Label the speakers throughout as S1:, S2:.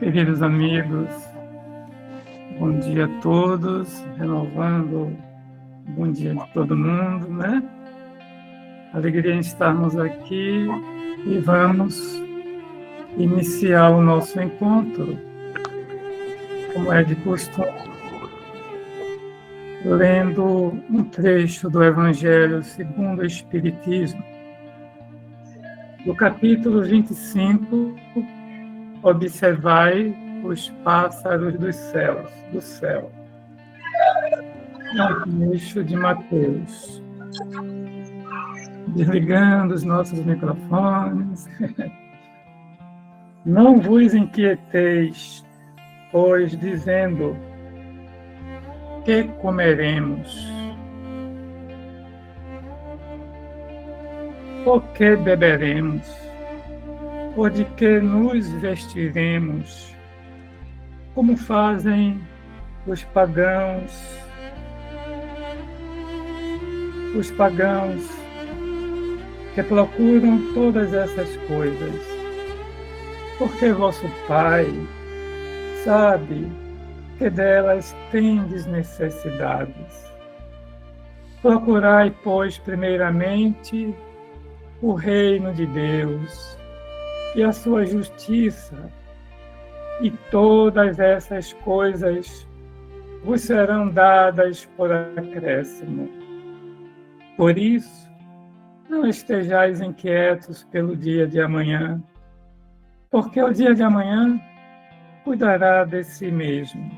S1: Queridos amigos, bom dia a todos, renovando o bom dia de todo mundo, né? Alegria em estarmos aqui e vamos iniciar o nosso encontro, como é de costume, lendo um trecho do Evangelho segundo o Espiritismo, do capítulo 25, Observai os pássaros dos céus, do céu. É um trecho de Mateus. Desligando os nossos microfones. Não vos inquieteis, pois, dizendo: que comeremos? Ou que beberemos? Ou de que nos vestiremos? Como fazem os pagãos que procuram todas essas coisas. Porque vosso Pai sabe que delas tendes necessidades. Procurai, pois, primeiramente o reino de Deus e a sua justiça, e todas essas coisas vos serão dadas por acréscimo. Por isso, não estejais inquietos pelo dia de amanhã, porque o dia de amanhã cuidará de si mesmo.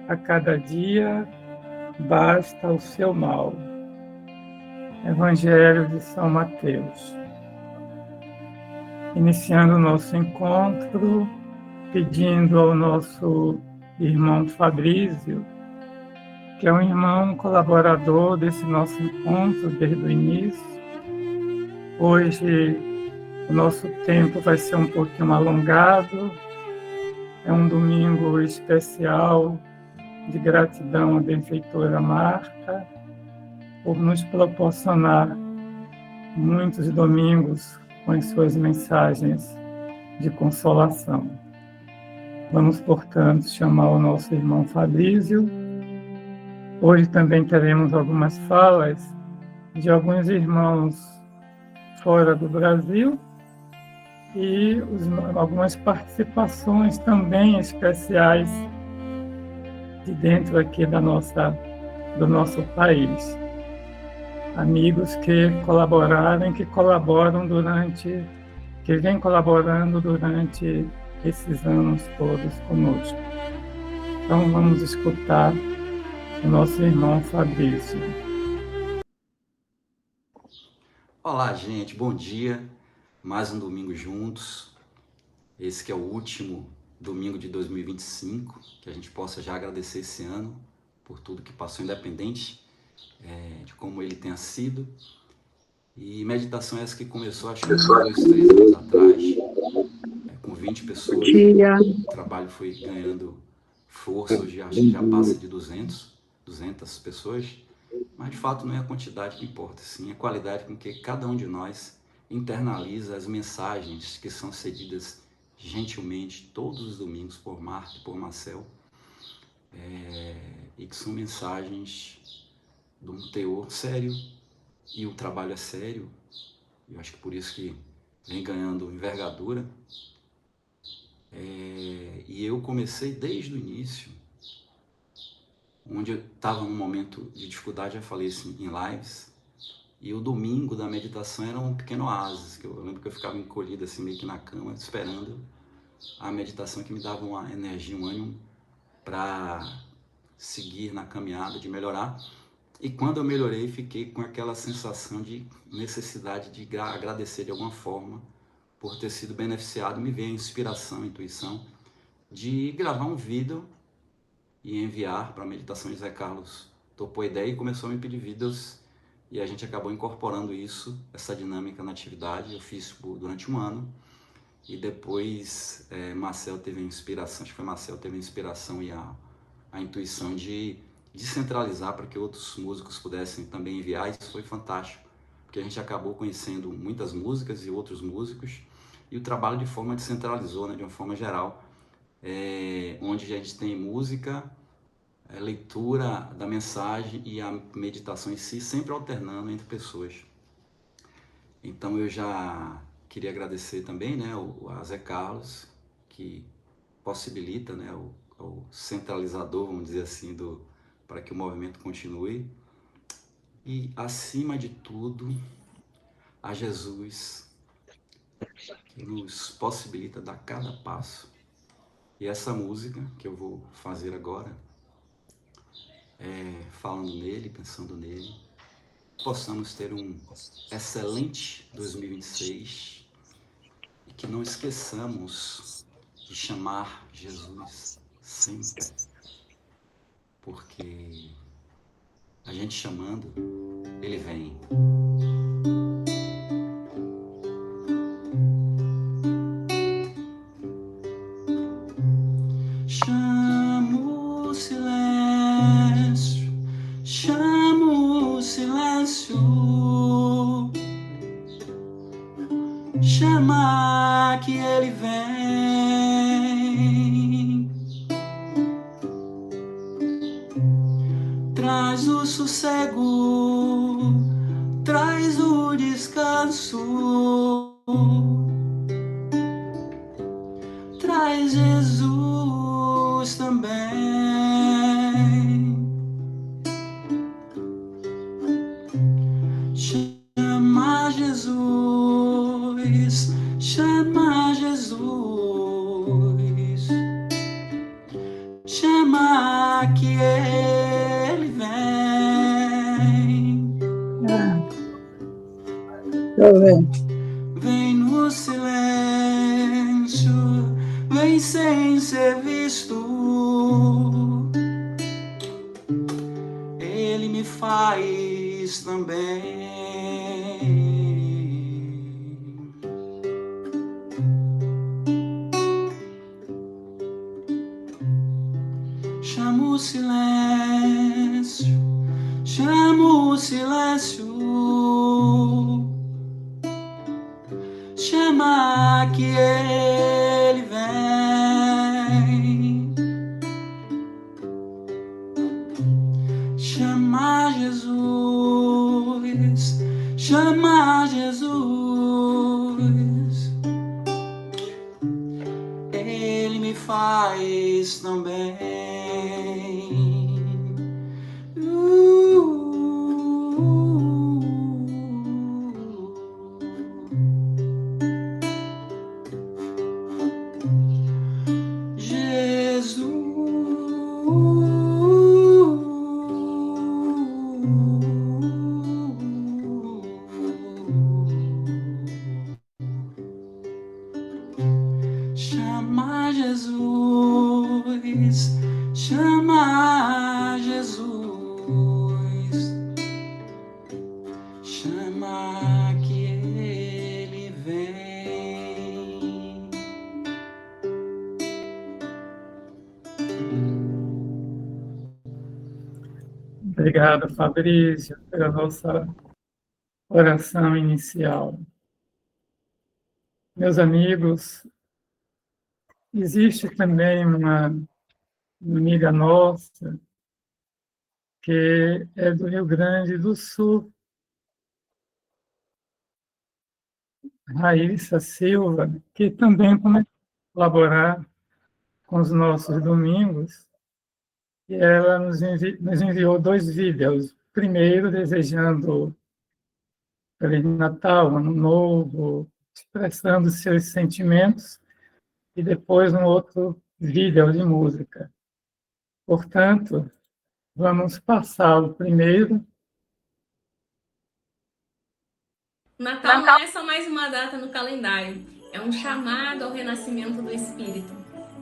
S1: A cada dia basta o seu mal. Evangelho de São Mateus. Iniciando o nosso encontro, pedindo ao nosso irmão Fabrício, que é um irmão colaborador desse nosso encontro desde o início. Hoje o nosso tempo vai ser um pouquinho alongado, é um domingo especial de gratidão à benfeitora Marta por nos proporcionar muitos domingos com as suas mensagens de consolação. Vamos, portanto, chamar o nosso irmão Fabrício. Hoje também teremos algumas falas de alguns irmãos fora do Brasil e algumas participações também especiais de dentro aqui do nosso país. Amigos que colaboraram, que vêm colaborando durante esses anos todos conosco. Então vamos escutar o nosso irmão Fabrício.
S2: Olá, gente, bom dia. Mais um domingo juntos. Esse que é o último domingo de 2025, que a gente possa já agradecer esse ano por tudo que passou, independente de como ele tenha sido. E meditação essa que começou, acho que 2, 3 anos atrás, com 20 pessoas. O trabalho foi ganhando força, hoje acho que já passa de 200 pessoas. Mas, de fato, não é a quantidade que importa, sim a qualidade com que cada um de nós internaliza as mensagens que são cedidas gentilmente todos os domingos por Marta e por Marcel, e que são mensagens de um teor sério, e o trabalho é sério. Eu acho que por isso que vem ganhando envergadura. E eu comecei desde o início, onde eu estava num momento de dificuldade, já falei assim, em lives, e o domingo da meditação era um pequeno oásis, que eu lembro que eu ficava encolhido assim, meio que na cama, esperando a meditação, que me dava uma energia, um ânimo para seguir na caminhada, de melhorar. E quando eu melhorei, fiquei com aquela sensação de necessidade de agradecer de alguma forma por ter sido beneficiado. Me veio a inspiração, a intuição de gravar um vídeo e enviar para a meditação. José Carlos topou a ideia e começou a me pedir vídeos, e a gente acabou incorporando essa dinâmica na atividade. Eu fiz durante um ano, e depois Marcel teve a inspiração, acho que foi Marcel teve a inspiração e a intuição de descentralizar para que outros músicos pudessem também enviar. Isso foi fantástico, porque a gente acabou conhecendo muitas músicas e outros músicos, e o trabalho de forma descentralizou, né, de uma forma geral, onde a gente tem música, leitura da mensagem e a meditação em si, sempre alternando entre pessoas. Então eu já queria agradecer também, né, a Zé Carlos, que possibilita, né, o centralizador, vamos dizer assim, para que o movimento continue. E, acima de tudo, a Jesus, que nos possibilita dar cada passo. E essa música que eu vou fazer agora, falando nele, pensando nele, possamos ter um excelente 2026 e que não esqueçamos de chamar Jesus sempre, porque a gente chamando, ele vem. Chamo o silêncio, chamo o silêncio, chama que ele vem, traz o sossego, traz o descanso, traz Jesus também. Chama Jesus, chama Jesus, chama que ele vem. Vem no silêncio, vem sem ser visto, ele me faz também. Chamo o silêncio, chamo o silêncio, chama que ele vem, chama Jesus, chama Jesus, ele me faz também. Chama Jesus, chama Jesus, chama que ele vem.
S1: Obrigado, Fabrício, pela nossa oração inicial. Meus amigos, existe também uma amiga nossa que é do Rio Grande do Sul, Raíssa Silva, que também começou a colaborar com os nossos domingos, e ela nos enviou 2 vídeos. Primeiro, desejando Feliz Natal, Ano Novo, expressando seus sentimentos, e depois um outro vídeo de música. Portanto, vamos passar o primeiro.
S3: Natal não é só mais uma data no calendário, é um chamado ao renascimento do Espírito.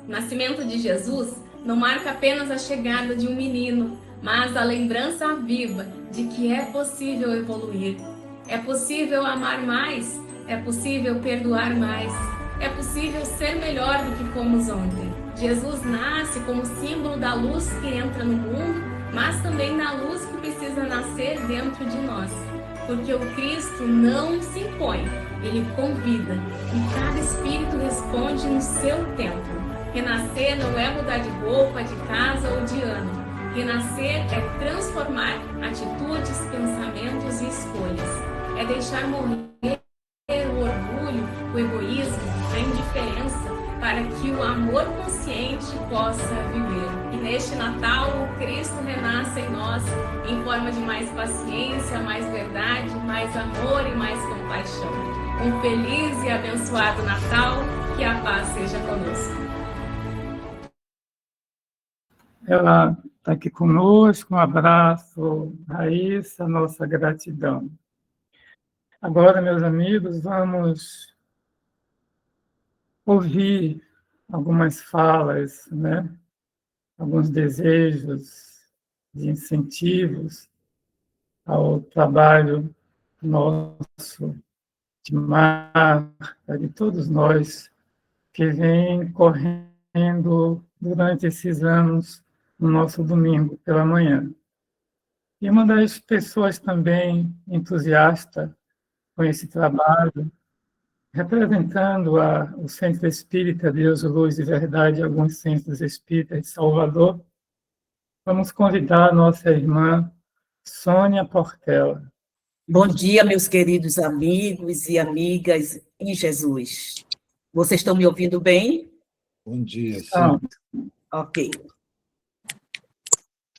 S3: O nascimento de Jesus não marca apenas a chegada de um menino, mas a lembrança viva de que é possível evoluir. É possível amar mais, é possível perdoar mais, é possível ser melhor do que fomos ontem. Jesus nasce como símbolo da luz que entra no mundo, mas também da luz que precisa nascer dentro de nós. Porque o Cristo não se impõe, ele convida, e cada espírito responde no seu tempo. Renascer não é mudar de roupa, de casa ou de ano. Renascer é transformar atitudes, pensamentos e escolhas. É deixar morrer o orgulho, o egoísmo, a indiferença, para que o amor consciente possa viver. E neste Natal, o Cristo renasce em nós em forma de mais paciência, mais verdade, mais amor e mais compaixão. Um feliz e abençoado Natal, que a paz seja conosco.
S1: Ela está aqui conosco, um abraço, Raíssa, nossa gratidão. Agora, meus amigos, vamos ouvir algumas falas, né? Alguns desejos de incentivos ao trabalho nosso, de Marta, de todos nós que vem correndo durante esses anos no nosso domingo pela manhã. E uma das pessoas também entusiasta com esse trabalho, representando o Centro Espírita Deus, Luz e Verdade, alguns centros espíritas de Salvador, vamos convidar a nossa irmã Sônia Portela.
S4: Bom dia, meus queridos amigos e amigas em Jesus. Vocês estão me ouvindo bem?
S5: Bom dia, sim.
S1: Então,
S4: Ok.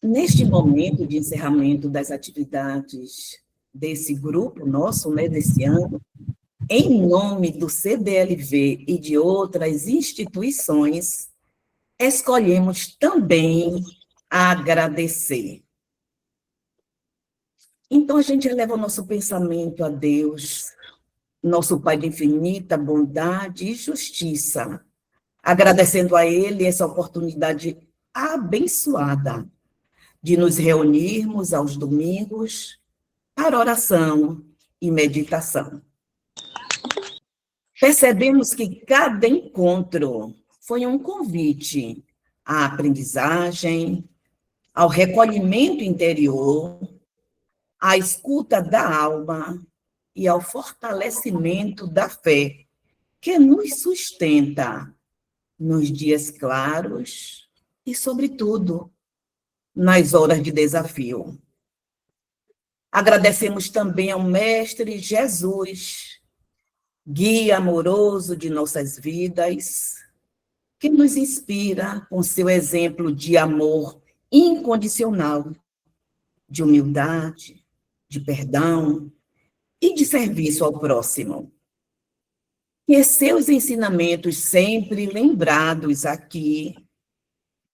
S4: Neste momento de encerramento das atividades desse grupo nosso, né, desse ano, em nome do CDLV e de outras instituições, escolhemos também agradecer. Então, a gente eleva o nosso pensamento a Deus, nosso Pai de infinita bondade e justiça, agradecendo a Ele essa oportunidade abençoada de nos reunirmos aos domingos para oração e meditação. Percebemos que cada encontro foi um convite à aprendizagem, ao recolhimento interior, à escuta da alma e ao fortalecimento da fé, que nos sustenta nos dias claros e, sobretudo, nas horas de desafio. Agradecemos também ao Mestre Jesus, guia amoroso de nossas vidas, que nos inspira com seu exemplo de amor incondicional, de humildade, de perdão e de serviço ao próximo. Que seus ensinamentos, sempre lembrados aqui,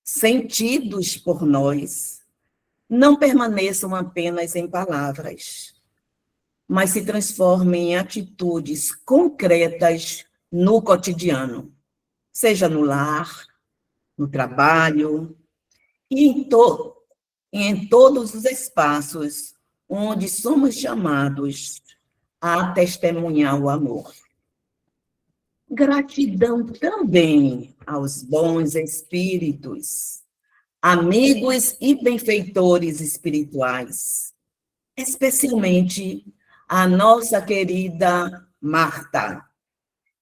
S4: sentidos por nós, não permaneçam apenas em palavras, mas se transformem em atitudes concretas no cotidiano, seja no lar, no trabalho e em todos os espaços onde somos chamados a testemunhar o amor. Gratidão também aos bons espíritos, amigos e benfeitores espirituais, especialmente a nossa querida Marta,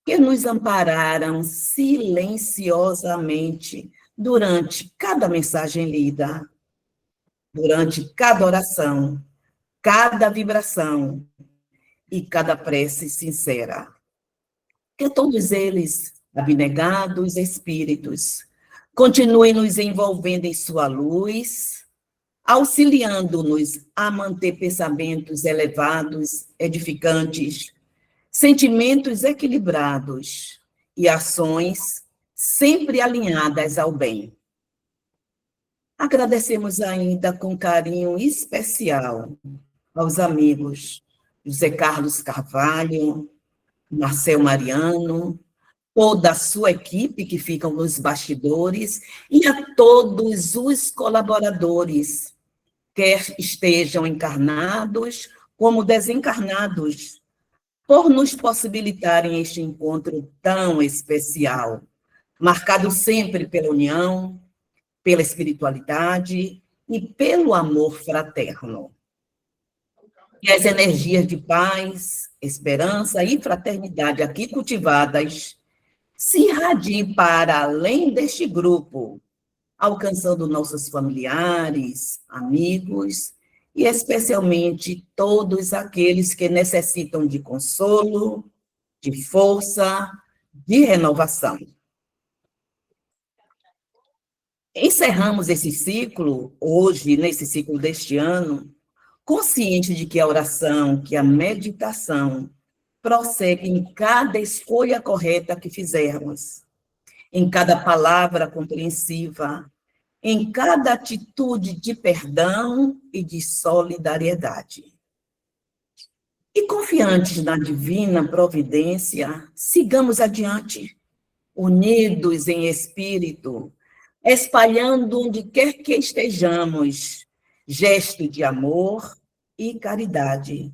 S4: que nos ampararam silenciosamente durante cada mensagem lida, durante cada oração, cada vibração e cada prece sincera. Que todos eles, abnegados espíritos, continuem nos envolvendo em sua luz, auxiliando-nos a manter pensamentos elevados, edificantes, sentimentos equilibrados e ações sempre alinhadas ao bem. Agradecemos ainda com carinho especial aos amigos José Carlos Carvalho, Marcel Mariano, toda a sua equipe que ficam nos bastidores e a todos os colaboradores, quer estejam encarnados como desencarnados, por nos possibilitarem este encontro tão especial, marcado sempre pela união, pela espiritualidade e pelo amor fraterno. E as energias de paz, esperança e fraternidade aqui cultivadas se irradie para além deste grupo, alcançando nossos familiares, amigos e especialmente todos aqueles que necessitam de consolo, de força, de renovação. Encerramos esse ciclo, hoje, nesse ciclo deste ano, consciente de que a oração, que a meditação prossegue em cada escolha correta que fizermos, em cada palavra compreensiva, em cada atitude de perdão e de solidariedade. E confiantes na divina providência, sigamos adiante, unidos em espírito, espalhando onde quer que estejamos, gesto de amor e caridade,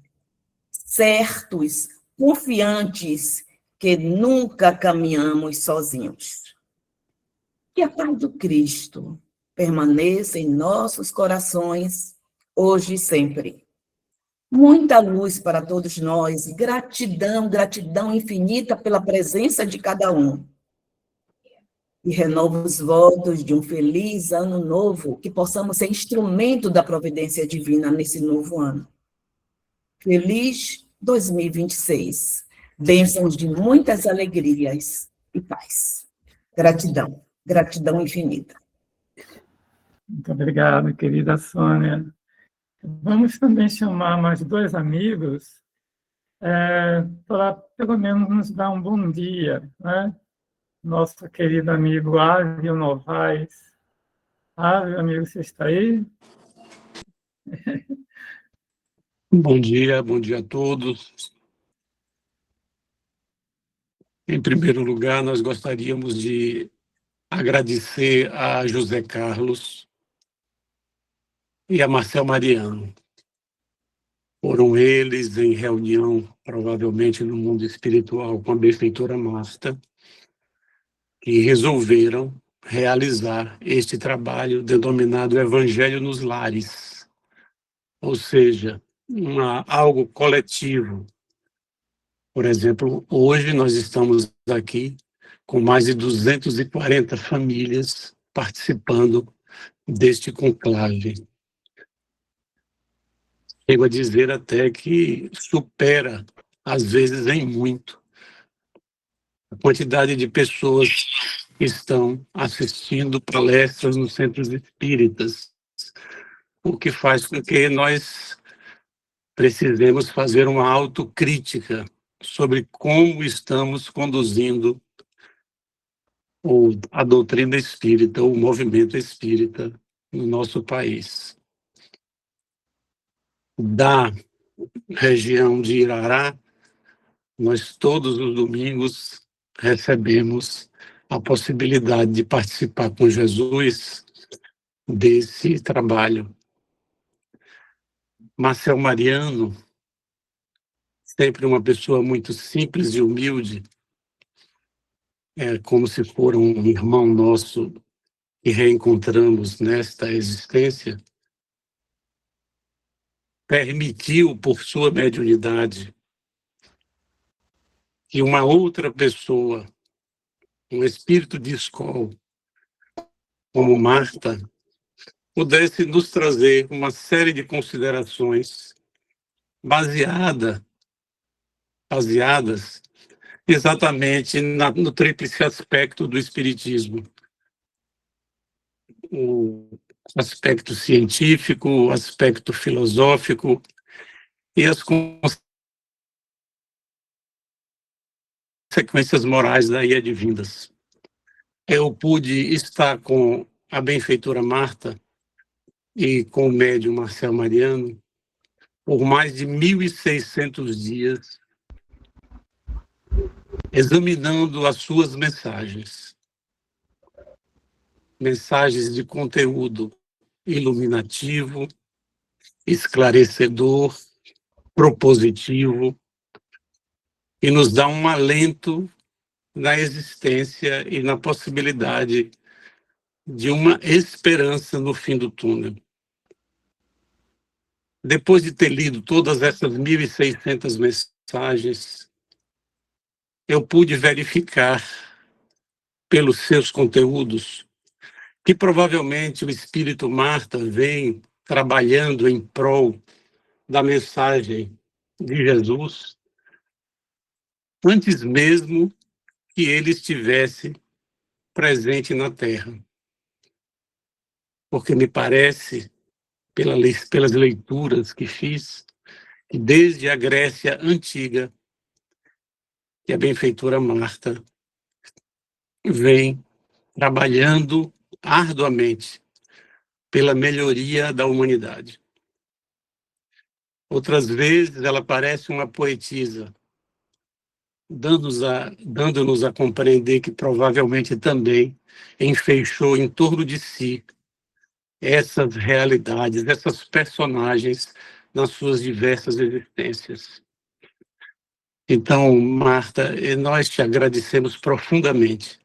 S4: certos, confiantes que nunca caminhamos sozinhos. Que a paz do Cristo permaneça em nossos corações, hoje e sempre. Muita luz para todos nós, gratidão, gratidão infinita pela presença de cada um. E renovo os votos de um feliz ano novo, que possamos ser instrumento da providência divina nesse novo ano. Feliz 2026. Bênçãos de muitas alegrias e paz. Gratidão, gratidão infinita.
S1: Muito obrigado, querida Sônia. Vamos também chamar mais dois amigos para, pelo menos, nos dar um bom dia, né? Nosso querido amigo Ávio Novaes. Ávio, amigo, você está aí?
S5: Bom dia a todos. Em primeiro lugar, nós gostaríamos de agradecer a José Carlos e a Marcel Mariano. Foram eles em reunião, provavelmente no mundo espiritual, com a benfeitora Marta, que resolveram realizar este trabalho denominado Evangelho nos Lares, ou seja, algo coletivo. Por exemplo, hoje nós estamos aqui com mais de 240 famílias participando deste conclave. Chego a dizer até que supera, às vezes, em muito, a quantidade de pessoas que estão assistindo palestras nos centros espíritas, o que faz com que nós precisemos fazer uma autocrítica sobre como estamos conduzindo a doutrina espírita, o movimento espírita no nosso país. Da região de Irará, nós todos os domingos recebemos a possibilidade de participar com Jesus desse trabalho. Marcel Mariano, sempre uma pessoa muito simples e humilde, como se for um irmão nosso que reencontramos nesta existência, permitiu, por sua mediunidade, que uma outra pessoa, um espírito de escola, como Marta, pudesse nos trazer uma série de considerações baseadas exatamente no tríplice aspecto do espiritismo. O aspecto científico, o aspecto filosófico e as consequências morais daí advindas. Eu pude estar com a benfeitora Marta e com o médium Marcel Mariano por mais de 1.600 dias, examinando as suas mensagens de conteúdo iluminativo, esclarecedor, propositivo, e nos dá um alento na existência e na possibilidade de uma esperança no fim do túnel. Depois de ter lido todas essas 1.600 mensagens, eu pude verificar pelos seus conteúdos, que provavelmente o Espírito Marta vem trabalhando em prol da mensagem de Jesus, antes mesmo que ele estivesse presente na Terra. Porque me parece, pelas leituras que fiz, que desde a Grécia Antiga, que a benfeitora Marta vem trabalhando arduamente pela melhoria da humanidade. Outras vezes ela parece uma poetisa, dando-nos a compreender que provavelmente também enfeixou em torno de si essas realidades, essas personagens nas suas diversas existências. Então, Marta, nós te agradecemos profundamente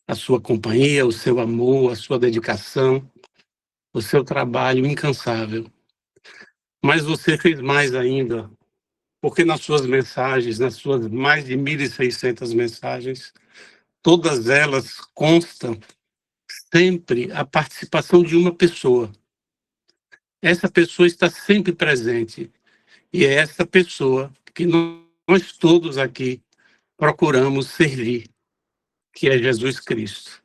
S5: a sua companhia, o seu amor, a sua dedicação, o seu trabalho incansável. Mas você fez mais ainda, porque nas suas mensagens, nas suas mais de 1.600 mensagens, todas elas constam sempre a participação de uma pessoa. Essa pessoa está sempre presente. E é essa pessoa que nós todos aqui procuramos servir, que é Jesus Cristo.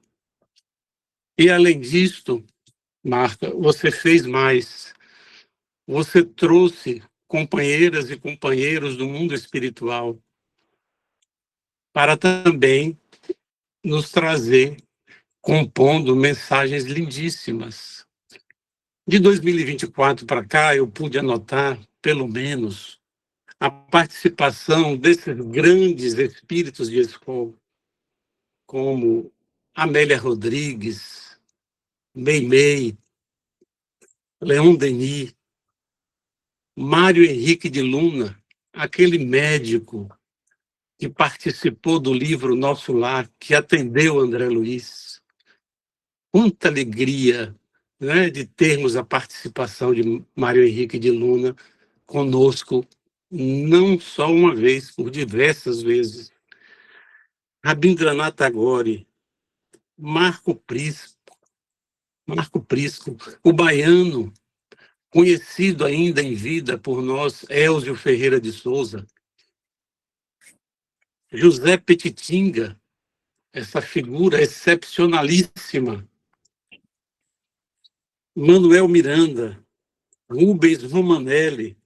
S5: E além disto, Marta, você fez mais. Você trouxe companheiras e companheiros do mundo espiritual para também nos trazer, compondo mensagens lindíssimas. De 2024 para cá, eu pude anotar, pelo menos, a participação desses grandes espíritos de escola, como Amélia Rodrigues, Meimei, Leon Denis, Mário Henrique de Luna, aquele médico que participou do livro Nosso Lar, que atendeu André Luiz. Quanta alegria, né, de termos a participação de Mário Henrique de Luna conosco, não só uma vez, por diversas vezes. Rabindranath Tagore, Marco Prisco, o baiano, conhecido ainda em vida por nós, Elzio Ferreira de Souza, José Petitinga, essa figura excepcionalíssima, Manuel Miranda, Rubens Romanelli,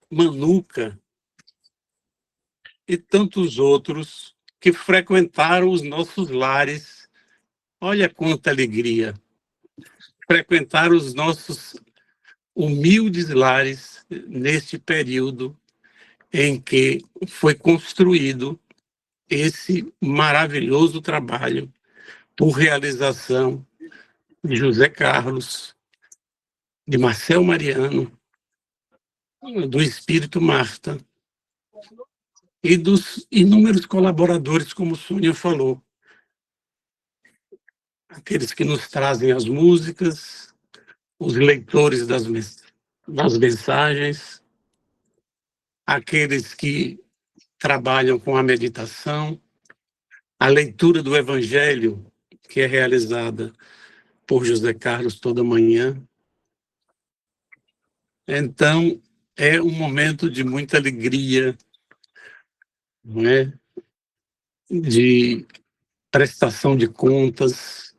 S5: Manuca e tantos outros que frequentaram os nossos lares. Olha quanta alegria! Frequentaram os nossos humildes lares neste período em que foi construído esse maravilhoso trabalho por realização de José Carlos, de Marcel Mariano, do Espírito Marta e dos inúmeros colaboradores, como Sônia falou. Aqueles que nos trazem as músicas, os leitores das mensagens, aqueles que trabalham com a meditação, a leitura do Evangelho, que é realizada por José Carlos toda manhã. Então, é um momento de muita alegria, não é? De prestação de contas.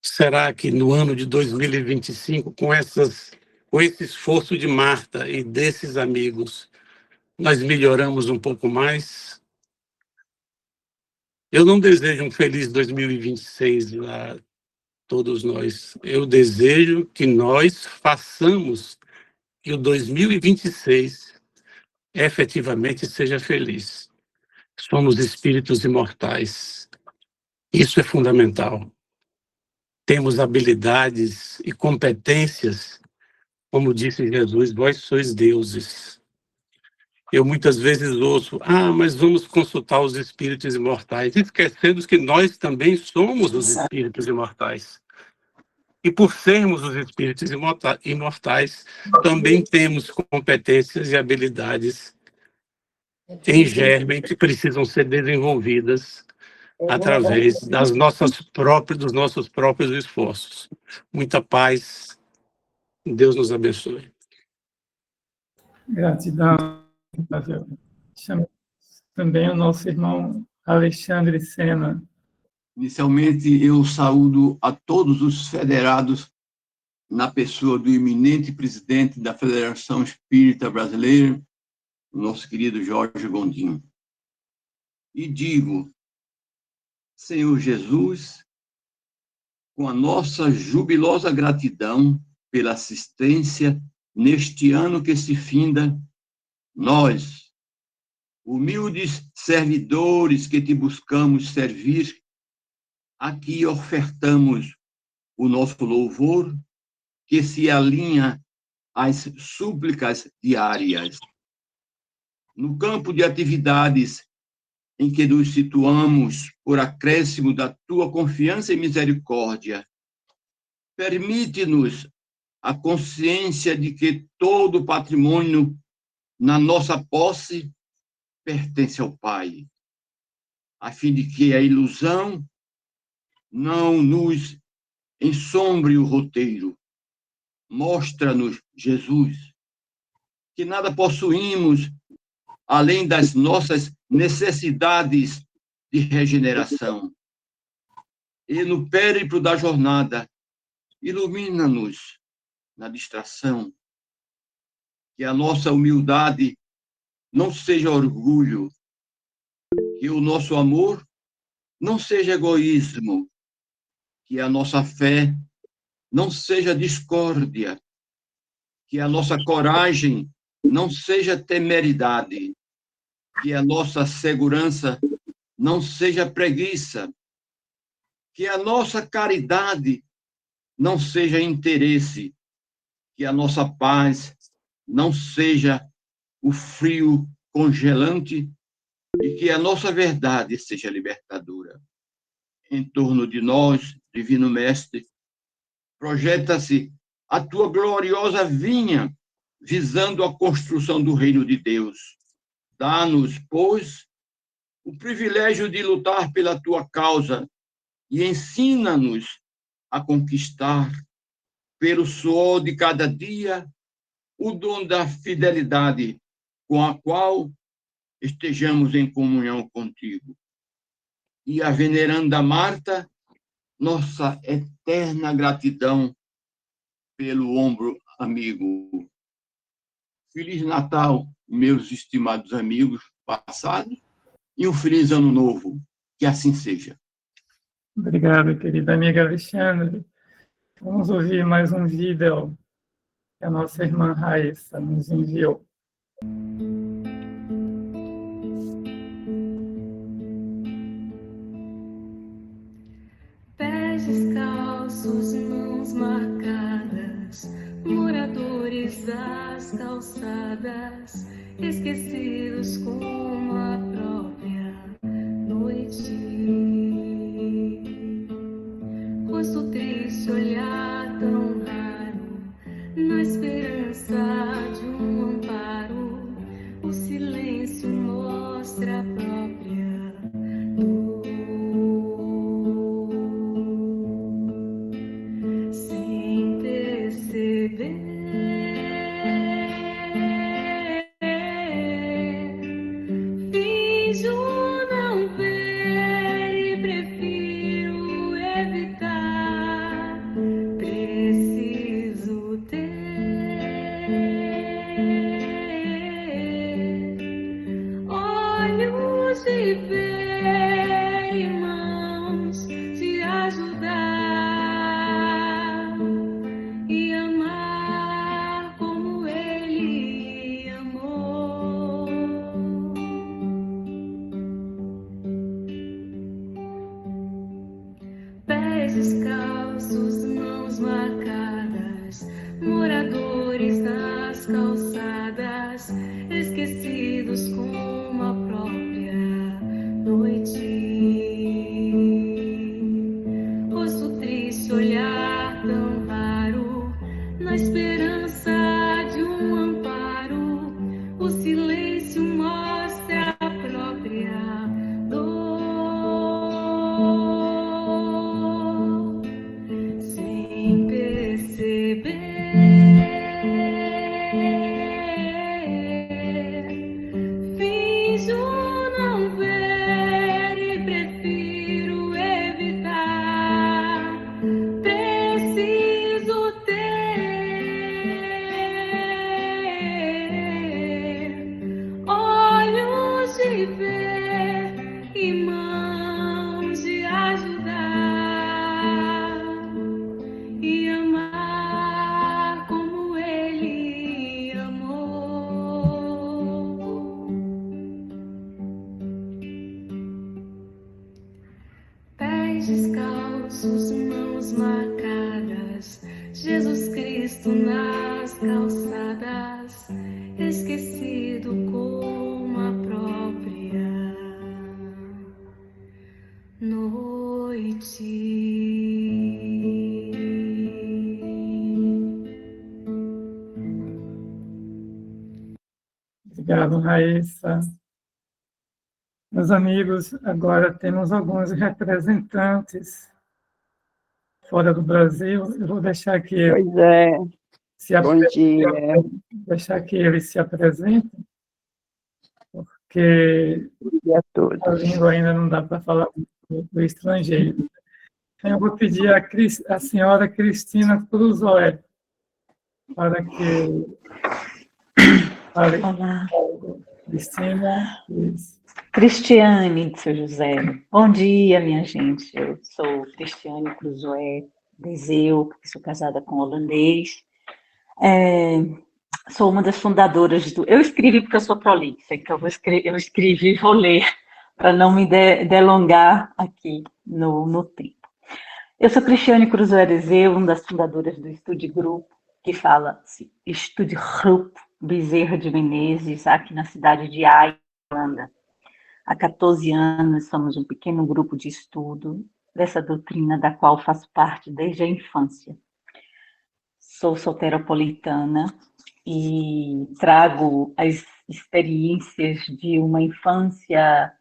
S5: Será que no ano de 2025, com esse esforço de Marta e desses amigos, nós melhoramos um pouco mais? Eu não desejo um feliz 2026 a todos nós. Eu desejo que nós façamos que o 2026 efetivamente seja feliz. Somos espíritos imortais. Isso é fundamental. Temos habilidades e competências, como disse Jesus, vós sois deuses. Eu muitas vezes ouço, mas vamos consultar os espíritos imortais, esquecendo que nós também somos os espíritos imortais. E por sermos os espíritos imortais, também temos competências e habilidades em germe que precisam ser desenvolvidas através dos nossos próprios esforços. Muita paz. Deus nos abençoe.
S1: Gratidão, Flávio. Chamo também o nosso irmão Alexandre Sena.
S6: Inicialmente, eu saúdo a todos os federados na pessoa do eminente presidente da Federação Espírita Brasileira, o nosso querido Jorge Gondim. E digo, Senhor Jesus, com a nossa jubilosa gratidão pela assistência neste ano que se finda, nós, humildes servidores que te buscamos servir, aqui ofertamos o nosso louvor, que se alinha às súplicas diárias. No campo de atividades em que nos situamos por acréscimo da tua confiança e misericórdia, permite-nos a consciência de que todo o patrimônio na nossa posse pertence ao Pai, a fim de que a ilusão não nos ensombre o roteiro. Mostra-nos, Jesus, que nada possuímos além das nossas necessidades de regeneração. E no périplo da jornada, ilumina-nos na distração, que a nossa humildade não seja orgulho, que o nosso amor não seja egoísmo, que a nossa fé não seja discórdia, que a nossa coragem não seja temeridade, que a nossa segurança não seja preguiça, que a nossa caridade não seja interesse, que a nossa paz não seja o frio congelante e que a nossa verdade seja libertadora. Em torno de nós, Divino Mestre, projeta-se a tua gloriosa vinha, visando a construção do reino de Deus. Dá-nos, pois, o privilégio de lutar pela tua causa e ensina-nos a conquistar, pelo suor de cada dia, o dom da fidelidade com a qual estejamos em comunhão contigo. E a veneranda Marta, nossa eterna gratidão pelo ombro amigo. Feliz Natal, meus estimados amigos passados, e um feliz ano novo. Que assim seja.
S1: Obrigado, querida amiga Alexandre. Vamos ouvir mais um vídeo que a nossa irmã Raíssa nos enviou.
S7: Pés descalços, mãos marcadas, moradores das calçadas, esquecidos como a própria noite. Rosto triste, olhar tão raro, na esperança de um amparo, o silêncio mostra a própria dor. Sem perceber, finjo não ver e prefiro evitar. Preciso ter olhos de ver e mãos de ajudar e amar como ele amou. Pés descalços, mãos marcadas, moradores das calçadas, esquecidos como a própria noite. Rosto triste, olhar tão raro, na esperança de um amparo, o silêncio mostra preciso ter olhos de ver e mãos de ajudar e amar como Ele amou. Pés descalços, mãos marcadas, Jesus Cristo nas calçadas, esquecido como a própria noite.
S1: Obrigado, Raíssa. Meus amigos, agora temos alguns representantes fora do Brasil. Eu vou deixar que eles
S8: Pois é,
S1: se
S8: bom dia.
S1: deixar que eles se apresentem, porque
S8: Bom dia a
S1: a
S8: todos.
S1: língua ainda não dá para falar do estrangeiro. Então, eu vou pedir a senhora Cristina Cruzoé para que fale
S9: Olá,
S1: algo. Cristina, isso.
S9: Cristiane de São José. Bom dia, minha gente. Eu sou Cristiane Cruzoé Bezeu, sou casada com um holandês. Sou uma das fundadoras do... Eu escrevi porque eu sou prolixa, então eu escrevi e vou ler, para não me delongar aqui no tempo. Eu sou Cristiane Cruzoé Bezeu, uma das fundadoras do Estúdio Grupo, que fala-se Estúdio Grupo Bezerra de Menezes, aqui na cidade de Haia, Holanda. Há 14 anos somos um pequeno grupo de estudo dessa doutrina da qual faço parte desde a infância. Sou soteropolitana e trago as experiências de uma infância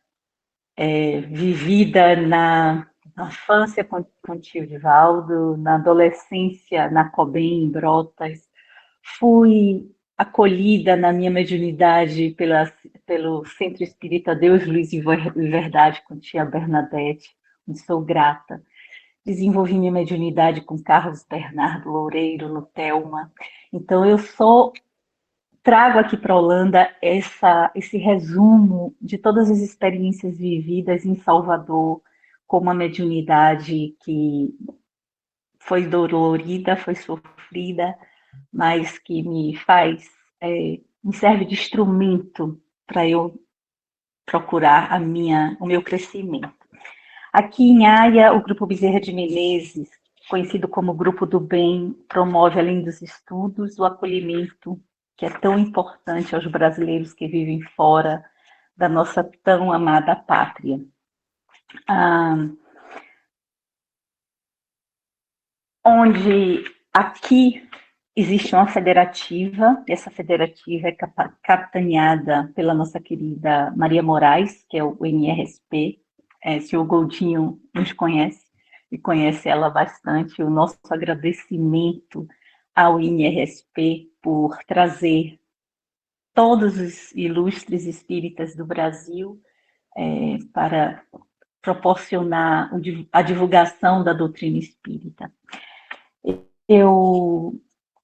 S9: vivida na infância com o tio Divaldo, na adolescência na Cobem, em Brotas. Fui acolhida na minha mediunidade pelo Centro Espírita Deus, Luz e Verdade, com tia Bernadette, onde sou grata. Desenvolvi minha mediunidade com Carlos Bernardo Loureiro, no Telma. Então, trago aqui para a Holanda esse resumo de todas as experiências vividas em Salvador, com uma mediunidade que foi dolorida, foi sofrida, mas que me serve de instrumento para eu procurar o meu crescimento. Aqui em Haia, o Grupo Bezerra de Menezes, conhecido como Grupo do Bem, promove, além dos estudos, o acolhimento, que é tão importante aos brasileiros que vivem fora da nossa tão amada pátria. Onde aqui existe uma federativa, essa federativa é capitaneada pela nossa querida Maria Moraes, que é o NRSP. Se o Goldinho nos conhece, e conhece ela bastante, o nosso agradecimento ao NRSP por trazer todos os ilustres espíritas do Brasil para proporcionar a divulgação da doutrina espírita. Eu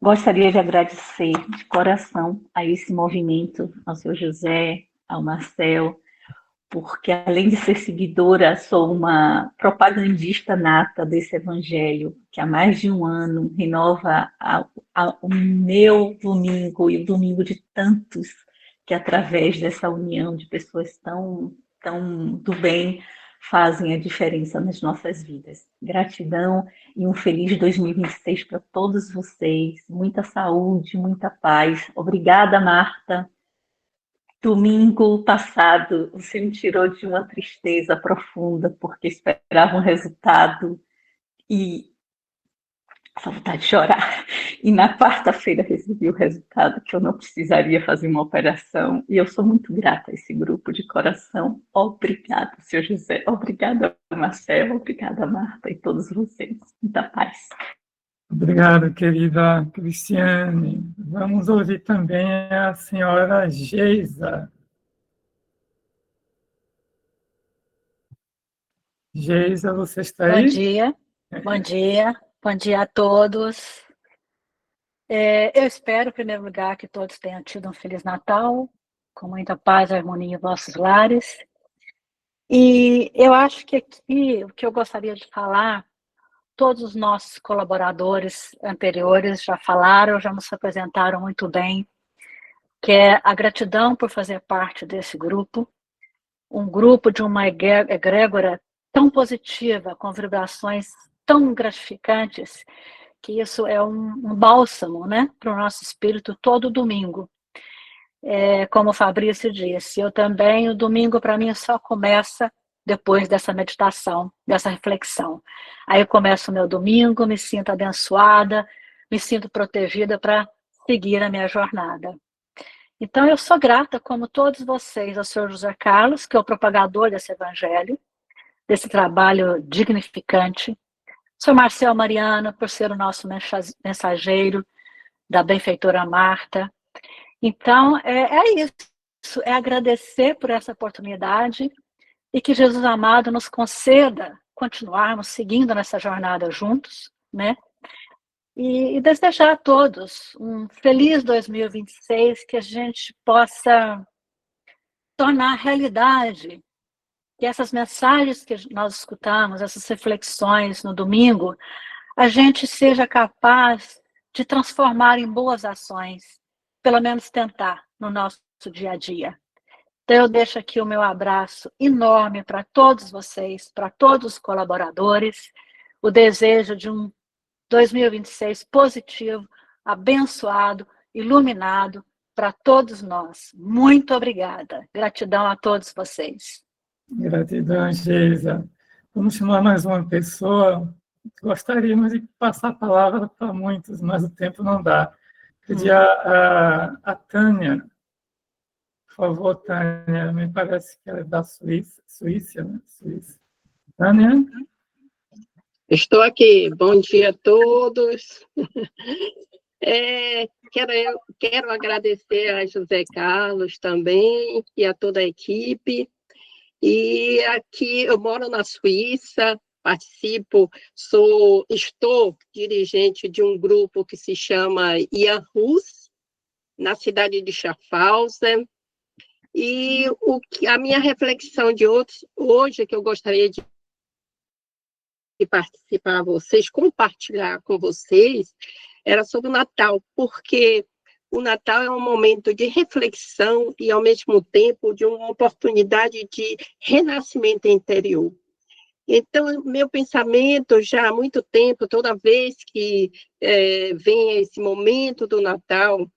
S9: gostaria de agradecer de coração a esse movimento, ao seu José, ao Marcel, porque além de ser seguidora, sou uma propagandista nata desse evangelho, que há mais de um ano renova o meu domingo e o domingo de tantos que, através dessa união de pessoas tão do bem, fazem a diferença nas nossas vidas. Gratidão e um feliz 2026 para todos vocês. Muita saúde, muita paz. Obrigada, Marta. Domingo passado, você me tirou de uma tristeza profunda, porque esperava um resultado e só vontade de chorar. E na quarta-feira recebi o resultado, que eu não precisaria fazer uma operação. E eu sou muito grata a esse grupo de coração. Obrigada, seu José. Obrigada, Marcelo. Obrigada, Marta, e todos vocês. Muita paz.
S1: Obrigado, querida Cristiane. Vamos ouvir também a senhora Geisa. Geisa, você está aí?
S10: Bom dia, bom dia.
S8: Bom dia a todos. Eu espero, em primeiro lugar, que todos tenham tido um Feliz Natal, com muita paz e harmonia em vossos lares. E eu acho que aqui, o que eu gostaria de falar, todos os nossos colaboradores anteriores já falaram, já nos apresentaram muito bem, que é a gratidão por fazer parte desse grupo, um grupo de uma egrégora tão positiva, com vibrações tão gratificantes, que isso é um bálsamo, né, para o nosso espírito todo domingo. Como o Fabrício disse, eu também, o domingo para mim só começa depois dessa meditação, dessa reflexão. Aí eu começo o meu domingo, me sinto abençoada, me sinto protegida para seguir a minha jornada. Então eu sou grata, como todos vocês, ao Senhor José Carlos, que é o propagador desse evangelho, desse trabalho dignificante, Sr. Marcel Mariano, por ser o nosso mensageiro, da benfeitora Marta. Então, é isso, é agradecer por essa oportunidade e que Jesus amado nos conceda continuarmos seguindo nessa jornada juntos, né? E desejar a todos um feliz 2026, que a gente possa tornar realidade, que essas mensagens que nós escutamos, essas reflexões no domingo, a gente seja capaz de transformar em boas ações, pelo menos tentar no nosso dia a dia. Então eu deixo aqui o meu abraço enorme para todos vocês, para todos os colaboradores, o desejo de um 2026 positivo, abençoado, iluminado para todos nós. Muito obrigada. Gratidão a todos vocês.
S1: Gratidão, Geisa. Vamos chamar mais uma pessoa. Gostaríamos de passar a palavra para muitos, mas o tempo não dá. Pedir a Tânia, por favor, Tânia, me parece que ela é da Suíça, né? Suíça. Tânia?
S10: Estou aqui. Bom dia a todos. Quero agradecer a José Carlos também e a toda a equipe. E aqui eu moro na Suíça, estou dirigente de um grupo que se chama Ianhus, na cidade de Schaffhausen. E a minha reflexão de hoje, que eu gostaria de participar compartilhar com vocês, era sobre o Natal, porque o Natal é um momento de reflexão e, ao mesmo tempo, de uma oportunidade de renascimento interior. Então, meu pensamento, já há muito tempo, toda vez que vem esse momento do Natal,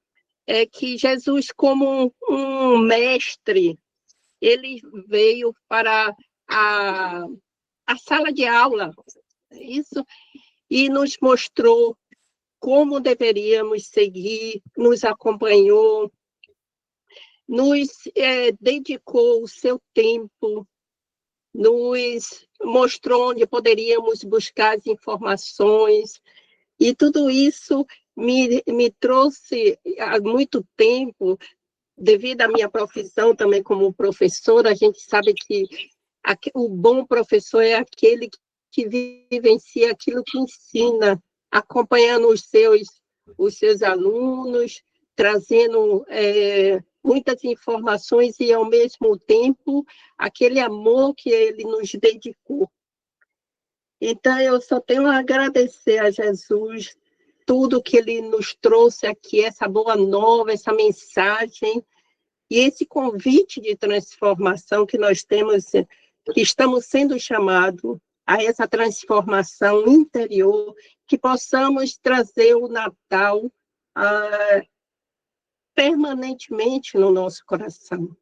S10: é que Jesus, como um mestre, ele veio para a sala de aula, isso, e nos mostrou como deveríamos seguir, nos acompanhou, nos dedicou o seu tempo, nos mostrou onde poderíamos buscar as informações, e tudo isso me trouxe há muito tempo, devido à minha profissão também como professora. A gente sabe que o bom professor é aquele que vivencia aquilo que ensina, acompanhando os seus alunos, trazendo muitas informações e, ao mesmo tempo, aquele amor que ele nos dedicou. Então, eu só tenho a agradecer a Jesus tudo que ele nos trouxe aqui, essa boa nova, essa mensagem, e esse convite de transformação que nós temos, que estamos sendo chamados a essa transformação interior, que possamos trazer o Natal permanentemente no nosso coração.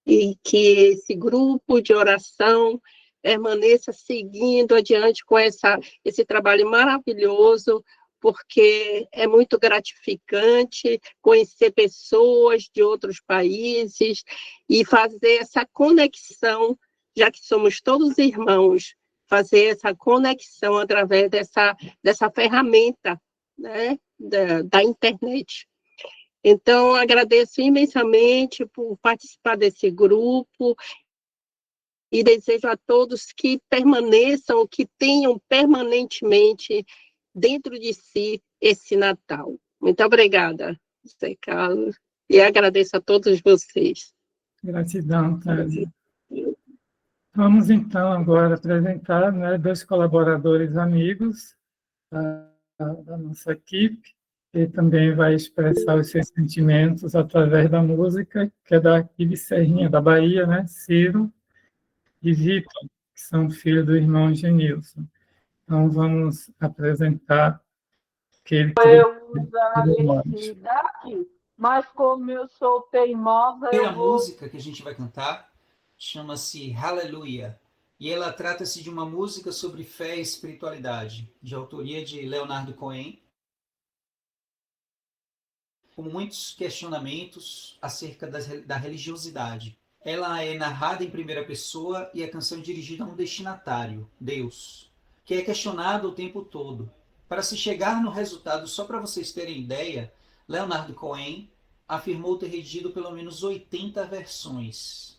S10: E que esse grupo de oração permaneça seguindo adiante com esse trabalho maravilhoso, porque é muito gratificante conhecer pessoas de outros países e fazer essa conexão, já que somos todos irmãos, fazer essa conexão através dessa ferramenta, né, da internet. Então, agradeço imensamente por participar desse grupo e desejo a todos que permaneçam, que tenham permanentemente dentro de si esse Natal. Muito obrigada, José Carlos, e agradeço a todos vocês.
S1: Gratidão, Tânia. Vamos, então, agora apresentar, né, 2 colaboradores amigos da nossa equipe, que também vai expressar os seus sentimentos através da música, que é daqui de Serrinha, da Bahia, né, Ciro e Vitor, que são filhos do irmão Genilson. Então, vamos apresentar aquele
S11: Eu usar esse daqui, mas como eu sou teimosa,
S12: A música que a gente vai cantar chama-se Hallelujah, e ela trata-se de uma música sobre fé e espiritualidade, de autoria de Leonardo Cohen, com muitos questionamentos acerca da religiosidade. Ela é narrada em primeira pessoa e a canção é dirigida a um destinatário, Deus, que é questionado o tempo todo. Para se chegar no resultado, só para vocês terem ideia, Leonardo Cohen afirmou ter redigido pelo menos 80 versões.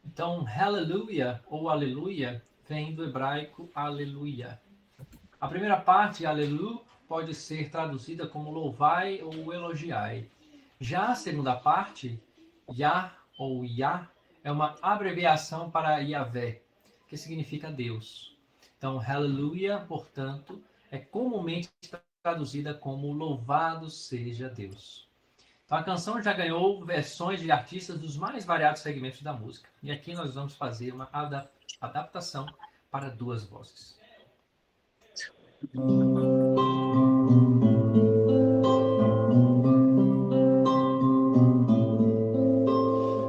S13: Então, Hallelujah ou Aleluia vem do hebraico Aleluia. A primeira parte, Alelu, pode ser traduzida como louvai ou elogiai. Já a segunda parte, Yah ou Yah, é uma abreviação para Yahvé, que significa Deus. Então, Hallelujah, portanto, é comumente traduzida como louvado seja Deus. Então, a canção já ganhou versões de artistas dos mais variados segmentos da música. E aqui nós vamos fazer uma adaptação para 2 vozes.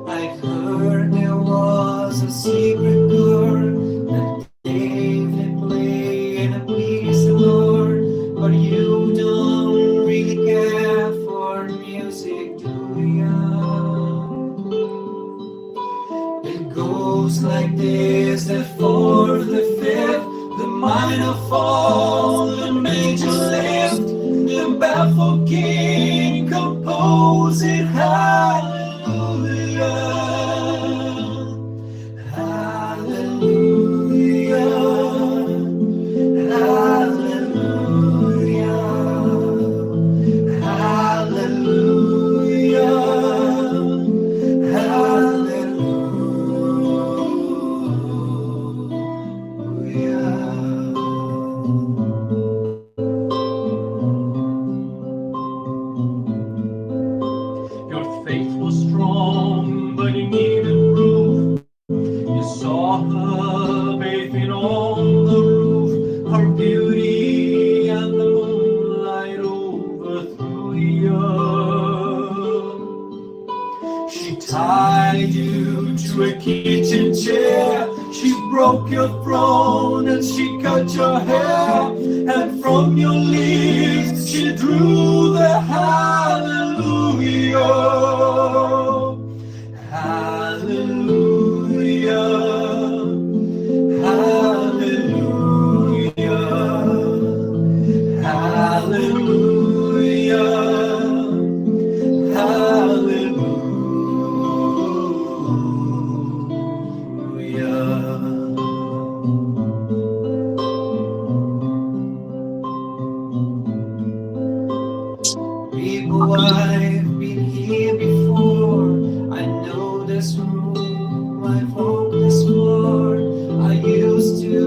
S12: I've heard there was a secret chord that David played and it pleased the Lord, but you don't really care for music, do ya? It goes like this: the 4th, the 5th, the minor fall, the major lift, the baffled king composing hallelujah, hallelujah, hallelujah, hallelujah,
S13: Your faith was strong, but you needed proof. You saw her bathing on the roof, her beauty and the moonlight overthrew you. She tied you to a kitchen chair, she broke your throne and she cut your hair, and from your lips she drew the hallelujah, hallelujah, hallelujah, hallelujah, People, I've been here before. I know this room, I've walked this floor. I used to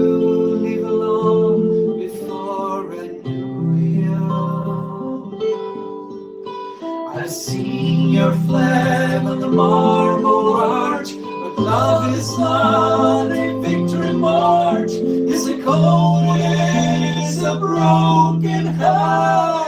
S13: live alone before I knew you. I've seen your flag on the marble arch, but love is not a victory march. It's a cold, it's a broken heart.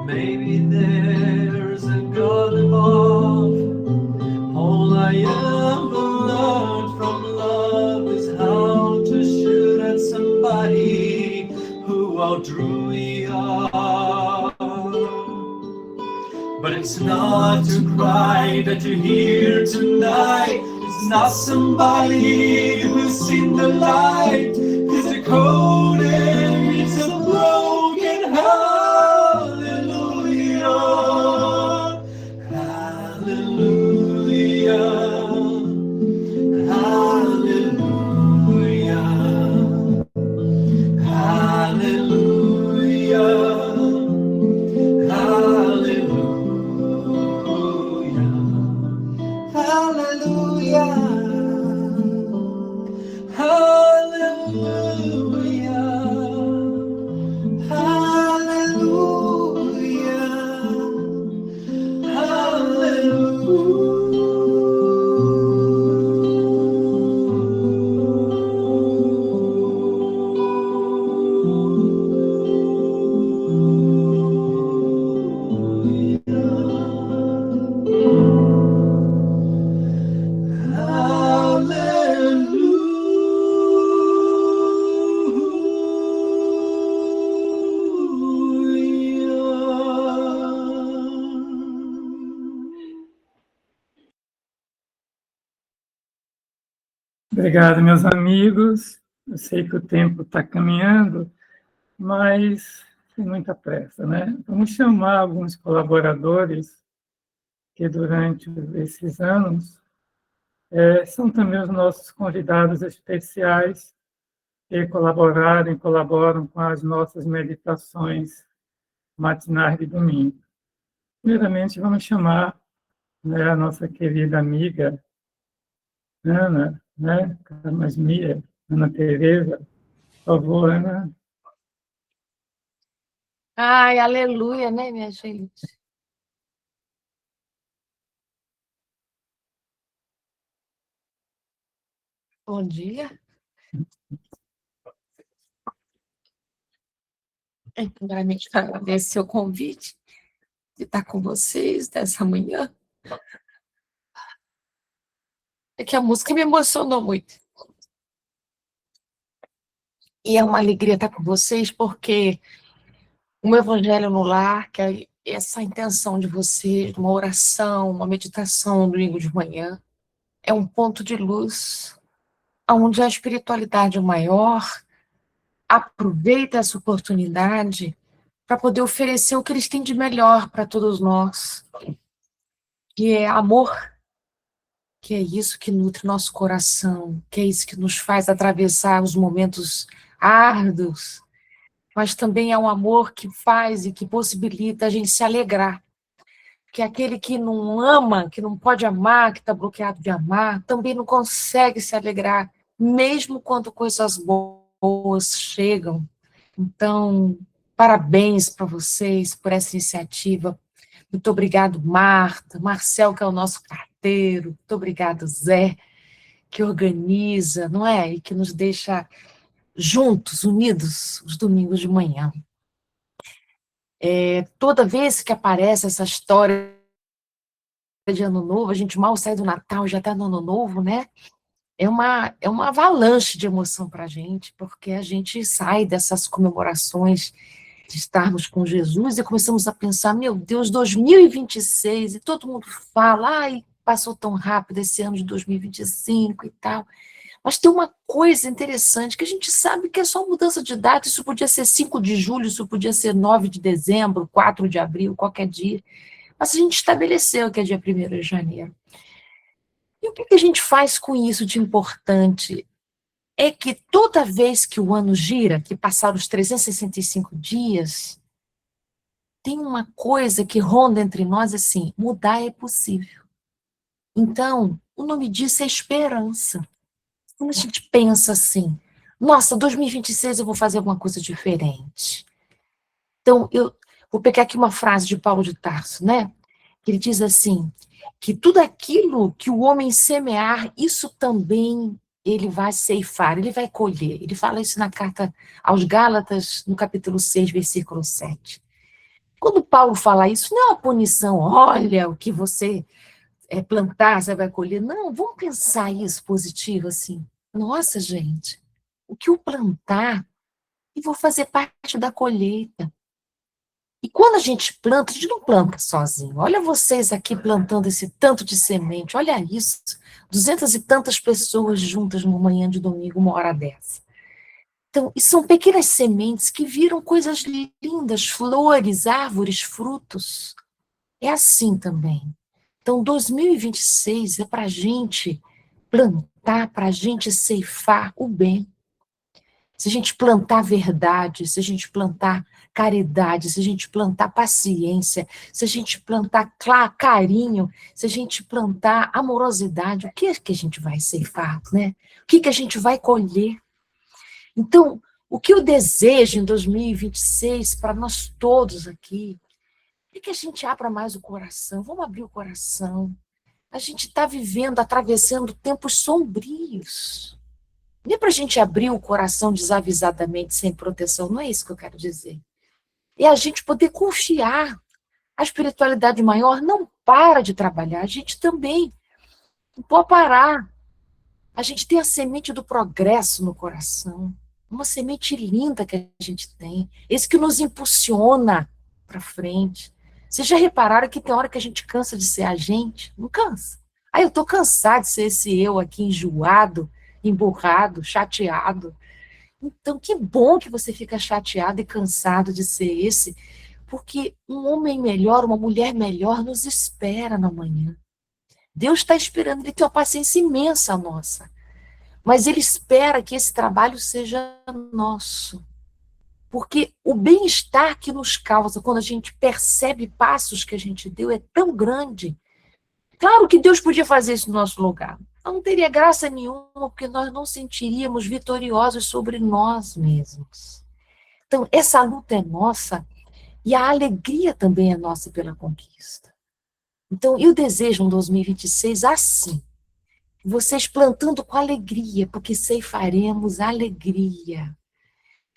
S13: Maybe there's a God above. All I ever learned from love is how to shoot at somebody who outdrew you.
S14: But it's not to cry that you're here tonight. It's not somebody who's seen the light. It's a cold and it's a broken hallelujah. Hallelujah. Hallelujah. Hallelujah. Hallelujah. Hallelujah.
S1: Obrigado, meus amigos. Eu sei que o tempo está caminhando, mas tem muita pressa, né? Vamos chamar alguns colaboradores que, durante esses anos, são também os nossos convidados especiais que colaboraram e colaboram com as nossas meditações matinais de domingo. Primeiramente, vamos chamar, né, a nossa querida amiga Ana, né, Ana Tereza. Por favor, Ana.
S15: Ai, aleluia, né, minha gente? Bom dia. Primeiramente, quero agradecer o convite de estar com vocês dessa manhã. É que a música me emocionou muito. E é uma alegria estar com vocês, porque o meu Evangelho no Lar, que é essa intenção de vocês, uma oração, uma meditação no domingo de manhã, é um ponto de luz, onde a espiritualidade maior aproveita essa oportunidade para poder oferecer o que eles têm de melhor para todos nós, que é amor, que é isso que nutre nosso coração, que é isso que nos faz atravessar os momentos árduos, mas também é um amor que faz e que possibilita a gente se alegrar. Porque aquele que não ama, que não pode amar, que está bloqueado de amar, também não consegue se alegrar, mesmo quando coisas boas chegam. Então, parabéns para vocês por essa iniciativa. Muito obrigado, Marta, Marcel, que é o nosso carteiro. Muito obrigado, Zé, que organiza, não é? E que nos deixa juntos, unidos, os domingos de manhã. Toda vez que aparece essa história de Ano Novo, a gente mal sai do Natal, já está no Ano Novo, né? É uma avalanche de emoção para a gente, porque a gente sai dessas comemorações de estarmos com Jesus e começamos a pensar, meu Deus, 2026, e todo mundo fala, ai, passou tão rápido esse ano de 2025 e tal. Mas tem uma coisa interessante, que a gente sabe que é só mudança de data, isso podia ser 5 de julho, isso podia ser 9 de dezembro, 4 de abril, qualquer dia. Mas a gente estabeleceu que é dia 1º de janeiro. E o que a gente faz com isso de importante? É que toda vez que o ano gira, que passaram os 365 dias, tem uma coisa que ronda entre nós assim, mudar é possível. Então, o nome disso é esperança. Quando a gente pensa assim, nossa, 2026 eu vou fazer alguma coisa diferente. Então, eu vou pegar aqui uma frase de Paulo de Tarso, né? Que ele diz assim, que tudo aquilo que o homem semear, isso também ele vai ceifar, ele vai colher. Ele fala isso na carta aos Gálatas, no capítulo 6, versículo 7. Quando Paulo fala isso, não é uma punição, olha, o que você plantar, você vai colher. Não, vamos pensar isso positivo, assim. Nossa, gente, o que eu plantar, eu vou fazer parte da colheita. E quando a gente não planta sozinho. Olha vocês aqui plantando esse tanto de semente, olha isso. 200 e tantas pessoas juntas numa manhã de domingo, uma hora dessa. Então, e são pequenas sementes que viram coisas lindas, flores, árvores, frutos. É assim também. Então, 2026 é para a gente plantar, para a gente ceifar o bem. Se a gente plantar verdade, se a gente plantar caridade, se a gente plantar paciência, se a gente plantar carinho, se a gente plantar amorosidade, o que é que a gente vai ceifar, né? O que é que a gente vai colher? Então, o que eu desejo em 2026 para nós todos aqui é que a gente abra mais o coração. Vamos abrir o coração. A gente está vivendo, atravessando tempos sombrios. Não é para a gente abrir o coração desavisadamente, sem proteção, não é isso que eu quero dizer. É a gente poder confiar. A espiritualidade maior não para de trabalhar, a gente também não pode parar. A gente tem a semente do progresso no coração, uma semente linda que a gente tem, esse que nos impulsiona para frente. Vocês já repararam que tem hora que a gente cansa de ser a gente? Não cansa. Ah, eu estou cansado de ser esse eu aqui enjoado, emburrado, chateado. Então, que bom que você fica chateado e cansado de ser esse, porque um homem melhor, uma mulher melhor nos espera na manhã. Deus está esperando, ele tem uma paciência imensa nossa, mas ele espera que esse trabalho seja nosso, porque o bem-estar que nos causa quando a gente percebe passos que a gente deu é tão grande. Claro que Deus podia fazer isso no nosso lugar, não teria graça nenhuma, porque nós não sentiríamos vitoriosos sobre nós mesmos. Então, essa luta é nossa, e a alegria também é nossa pela conquista. Então, eu desejo um 2026 assim, vocês plantando com alegria, porque ceifaremos alegria.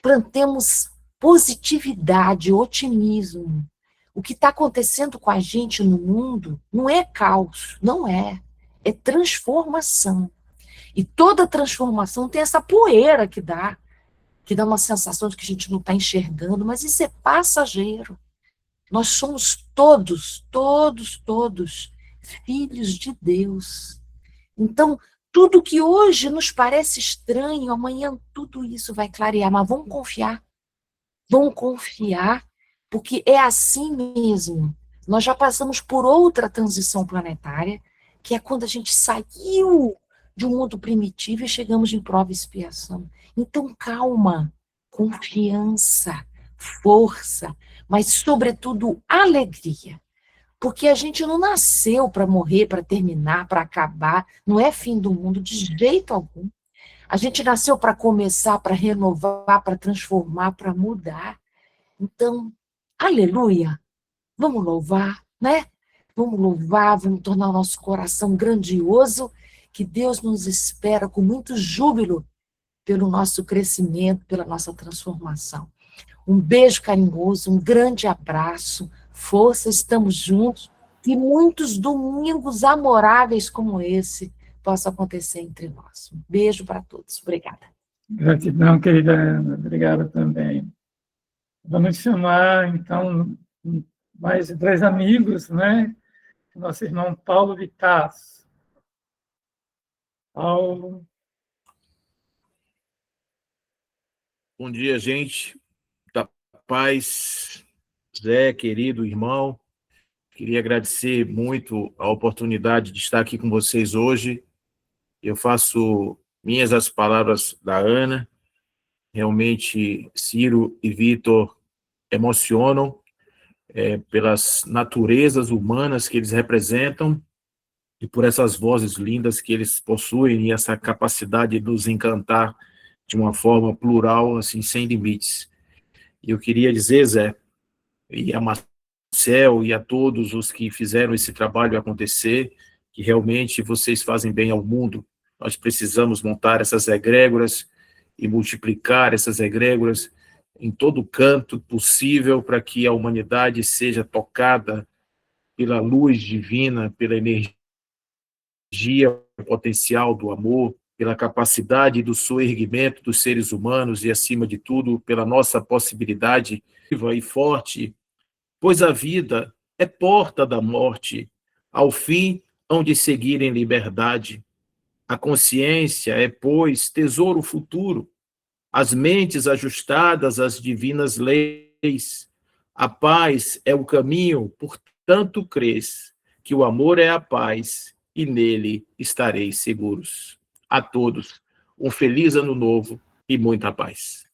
S15: Plantemos positividade, otimismo. O que está acontecendo com a gente no mundo não é caos, não é. É transformação. E toda transformação tem essa poeira que dá uma sensação de que a gente não está enxergando, mas isso é passageiro. Nós somos todos filhos de Deus. Então, tudo que hoje nos parece estranho, amanhã tudo isso vai clarear, mas vamos confiar, porque é assim mesmo. Nós já passamos por outra transição planetária, que é quando a gente saiu de um mundo primitivo e chegamos em prova e expiação. Então, calma, confiança, força, mas, sobretudo, alegria. Porque a gente não nasceu para morrer, para terminar, para acabar, não é fim do mundo de jeito algum. A gente nasceu para começar, para renovar, para transformar, para mudar. Então, aleluia, vamos louvar, né? Vamos louvar, vamos tornar o nosso coração grandioso, que Deus nos espera com muito júbilo pelo nosso crescimento, pela nossa transformação. Um beijo carinhoso, um grande abraço, força, estamos juntos, e muitos domingos amoráveis como esse possam acontecer entre nós. Um beijo para todos. Obrigada.
S1: Gratidão, querida Ana. Obrigada também. Vamos chamar, então, mais 3 amigos, né? Nosso irmão Paulo Vitaz. Paulo.
S16: Bom dia, gente. Da paz, Zé, querido irmão. Queria agradecer muito a oportunidade de estar aqui com vocês hoje. Eu faço minhas as palavras da Ana. Realmente, Ciro e Vitor emocionam pelas naturezas humanas que eles representam e por essas vozes lindas que eles possuem e essa capacidade de nos encantar de uma forma plural, assim, sem limites. E eu queria dizer, Zé, e a Marcel e a todos os que fizeram esse trabalho acontecer, que realmente vocês fazem bem ao mundo. Nós precisamos montar essas egrégoras e multiplicar essas egrégoras em todo canto possível para que a humanidade seja tocada pela luz divina, pela energia potencial do amor, pela capacidade do soerguimento dos seres humanos e, acima de tudo, pela nossa possibilidade viva e forte pois a vida é porta da morte. Ao fim, hão de seguir em liberdade. A consciência é, pois, tesouro futuro. As mentes ajustadas às divinas leis. A paz é o caminho, portanto, crês que o amor é a paz e nele estareis seguros. A todos, um feliz ano novo e muita paz.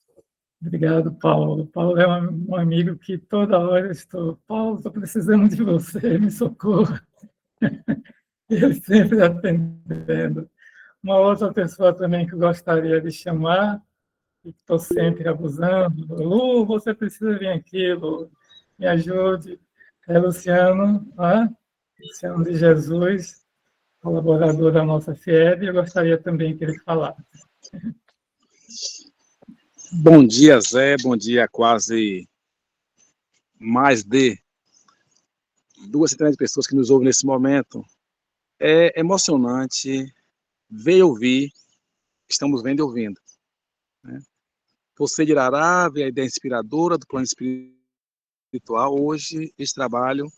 S1: Obrigado, Paulo. Paulo é um amigo que toda hora Paulo, estou precisando de você, me socorra. Ele sempre atendendo. Uma outra pessoa também que eu gostaria de chamar, e estou sempre abusando, Lu, você precisa vir aqui, Lu, me ajude. É Luciano, Luciano de Jesus, colaborador da nossa FIEB, e eu gostaria também que ele falasse.
S17: Bom dia, Zé. Bom dia, quase mais de 200 pessoas que nos ouvem nesse momento. É emocionante ver e ouvir, estamos vendo e ouvindo. Né? Você de Irará, vê a ideia inspiradora do plano espiritual. Hoje, esse trabalho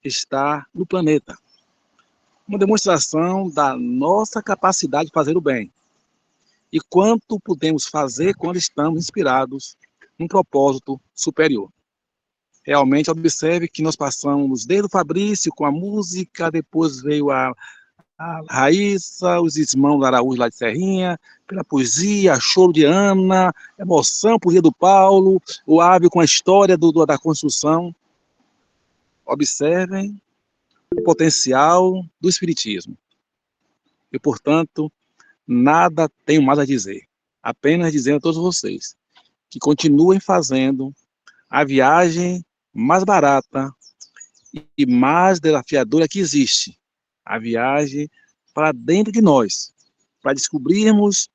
S17: está no planeta. Uma demonstração da nossa capacidade de fazer o bem. E quanto podemos fazer quando estamos inspirados num propósito superior. Realmente, observe que nós passamos desde o Fabrício com a música, depois veio a Raíssa, os irmãos Araújo lá de Serrinha, pela poesia, choro de Ana, emoção, poesia do Paulo, o Ávio com a história da construção. Observem o potencial do espiritismo. E, portanto, nada tenho mais a dizer. Apenas dizendo a todos vocês que continuem fazendo a viagem mais barata e mais desafiadora que existe. A viagem para dentro de nós, para descobrirmos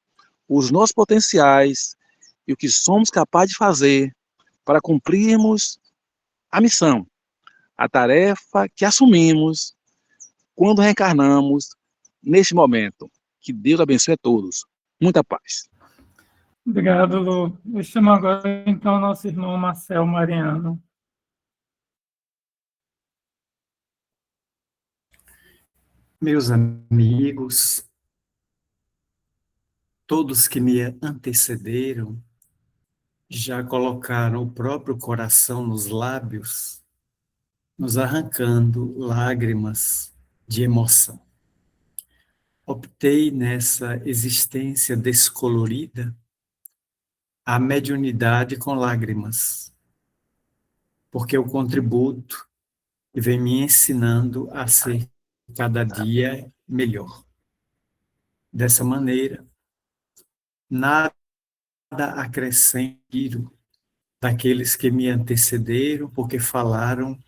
S17: os nossos potenciais e o que somos capazes de fazer para cumprirmos a missão, a tarefa que assumimos quando reencarnamos neste momento. Que Deus abençoe a todos. Muita paz.
S1: Obrigado, Lu. Eu chamo agora, então, o nosso irmão Marcel Mariano.
S18: Meus amigos, todos que me antecederam, já colocaram o próprio coração nos lábios, nos arrancando lágrimas de emoção. Optei nessa existência descolorida a mediunidade com lágrimas, porque eu contributo e vem me ensinando a ser cada dia melhor. Dessa maneira, nada acrescento daqueles que me antecederam, porque falaram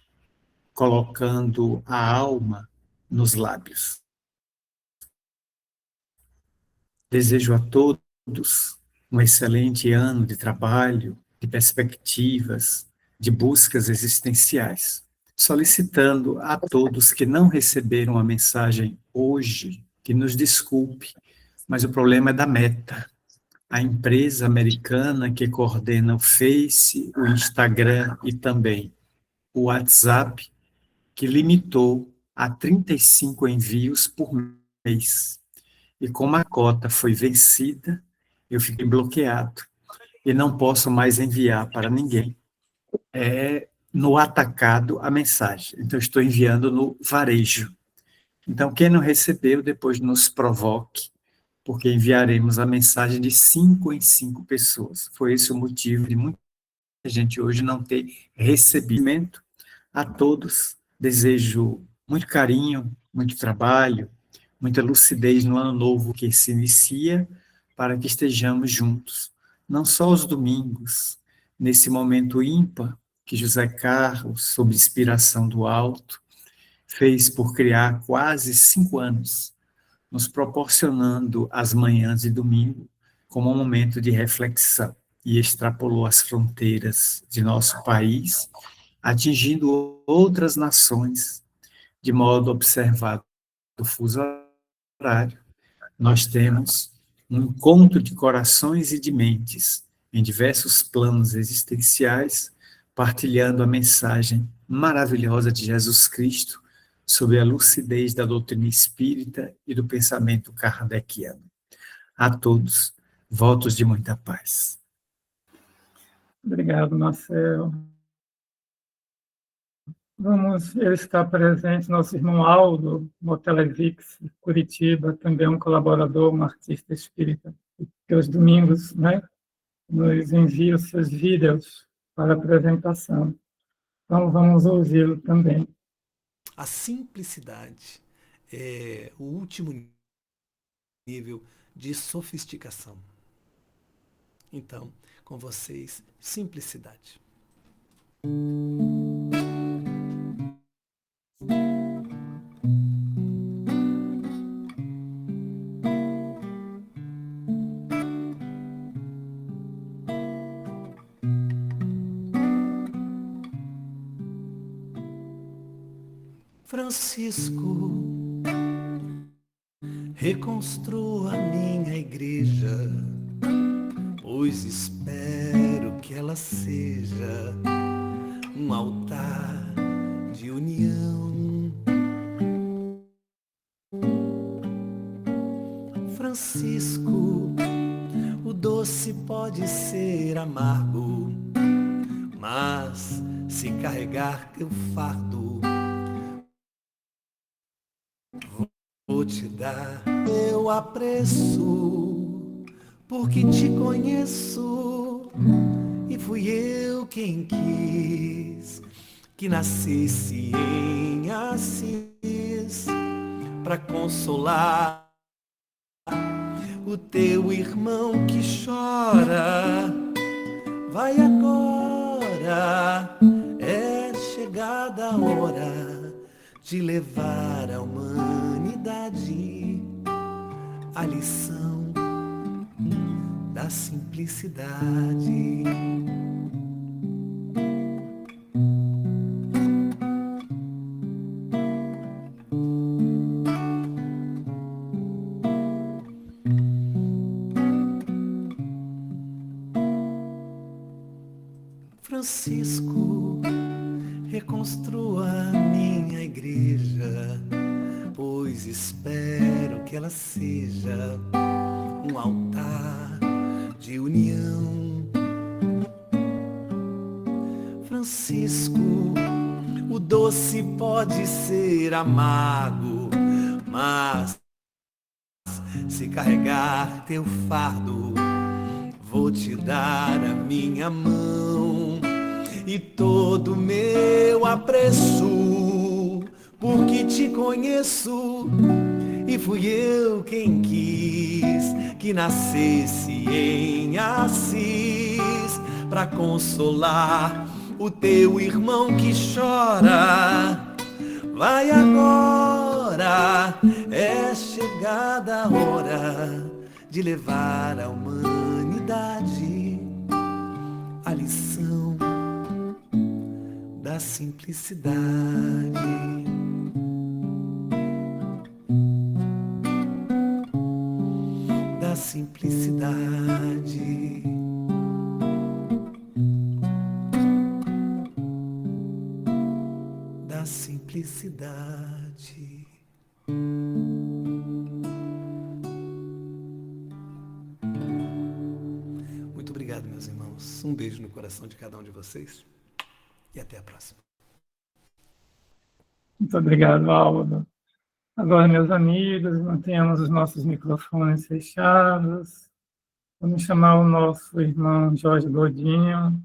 S18: colocando a alma nos lábios. Desejo a todos um excelente ano de trabalho, de perspectivas, de buscas existenciais. Solicitando a todos que não receberam a mensagem hoje, que nos desculpe, mas o problema é da Meta, a empresa americana que coordena o Face, o Instagram e também o WhatsApp, que limitou a 35 envios por mês. E como a cota foi vencida, eu fiquei bloqueado e não posso mais enviar para ninguém. No atacado a mensagem. Então, estou enviando no varejo. Então, quem não recebeu, depois nos provoque, porque enviaremos a mensagem de 5 em 5 pessoas. Foi esse o motivo de muita gente hoje não ter recebimento. A todos, desejo muito carinho, muito trabalho, muita lucidez no ano novo que se inicia, para que estejamos juntos. Não só os domingos, nesse momento ímpar, que José Carlos, sob inspiração do alto, fez por criar quase 5 anos, nos proporcionando as manhãs de domingo como um momento de reflexão, e extrapolou as fronteiras de nosso país, atingindo outras nações, de modo observado do fuso horário. Nós temos um encontro de corações e de mentes em diversos planos existenciais, partilhando a mensagem maravilhosa de Jesus Cristo sobre a lucidez da doutrina espírita e do pensamento kardeciano. A todos, votos de muita paz.
S1: Obrigado, Marcelo. Ele está presente, nosso irmão Aldo, Motelevix, Curitiba, também um colaborador, um artista espírita, que aos domingos, né, nos envia os seus vídeos para apresentação. Então, vamos ouvi-lo também.
S19: A simplicidade é o último nível de sofisticação. Então, com vocês, simplicidade. Francisco, reconstrua a minha igreja, pois espero que ela seja um altar de união. Francisco, o doce pode ser amargo, mas se carregar teu fardo, vou te dar meu apreço, porque te conheço e fui eu quem quis que nascesse em Assis para consolar o teu irmão que chora. Vai agora, é chegada a hora de levar à humanidade a lição da simplicidade. Francisco, reconstrua a minha igreja, pois espero que ela seja um altar de união. Francisco, o doce pode ser amargo, mas se carregar teu fardo, vou te dar a minha mão e todo meu apreço, porque te conheço e fui eu quem quis que nascesse em Assis para consolar o teu irmão que chora. Vai agora, é chegada a hora de levar à humanidade a lição da simplicidade. Da simplicidade. Da simplicidade. Muito obrigado, meus irmãos. Um beijo no coração de cada um de vocês e até a próxima.
S1: Muito obrigado, Aldo. Agora, meus amigos, mantenhamos os nossos microfones fechados. Vamos chamar o nosso irmão Jorge Godinho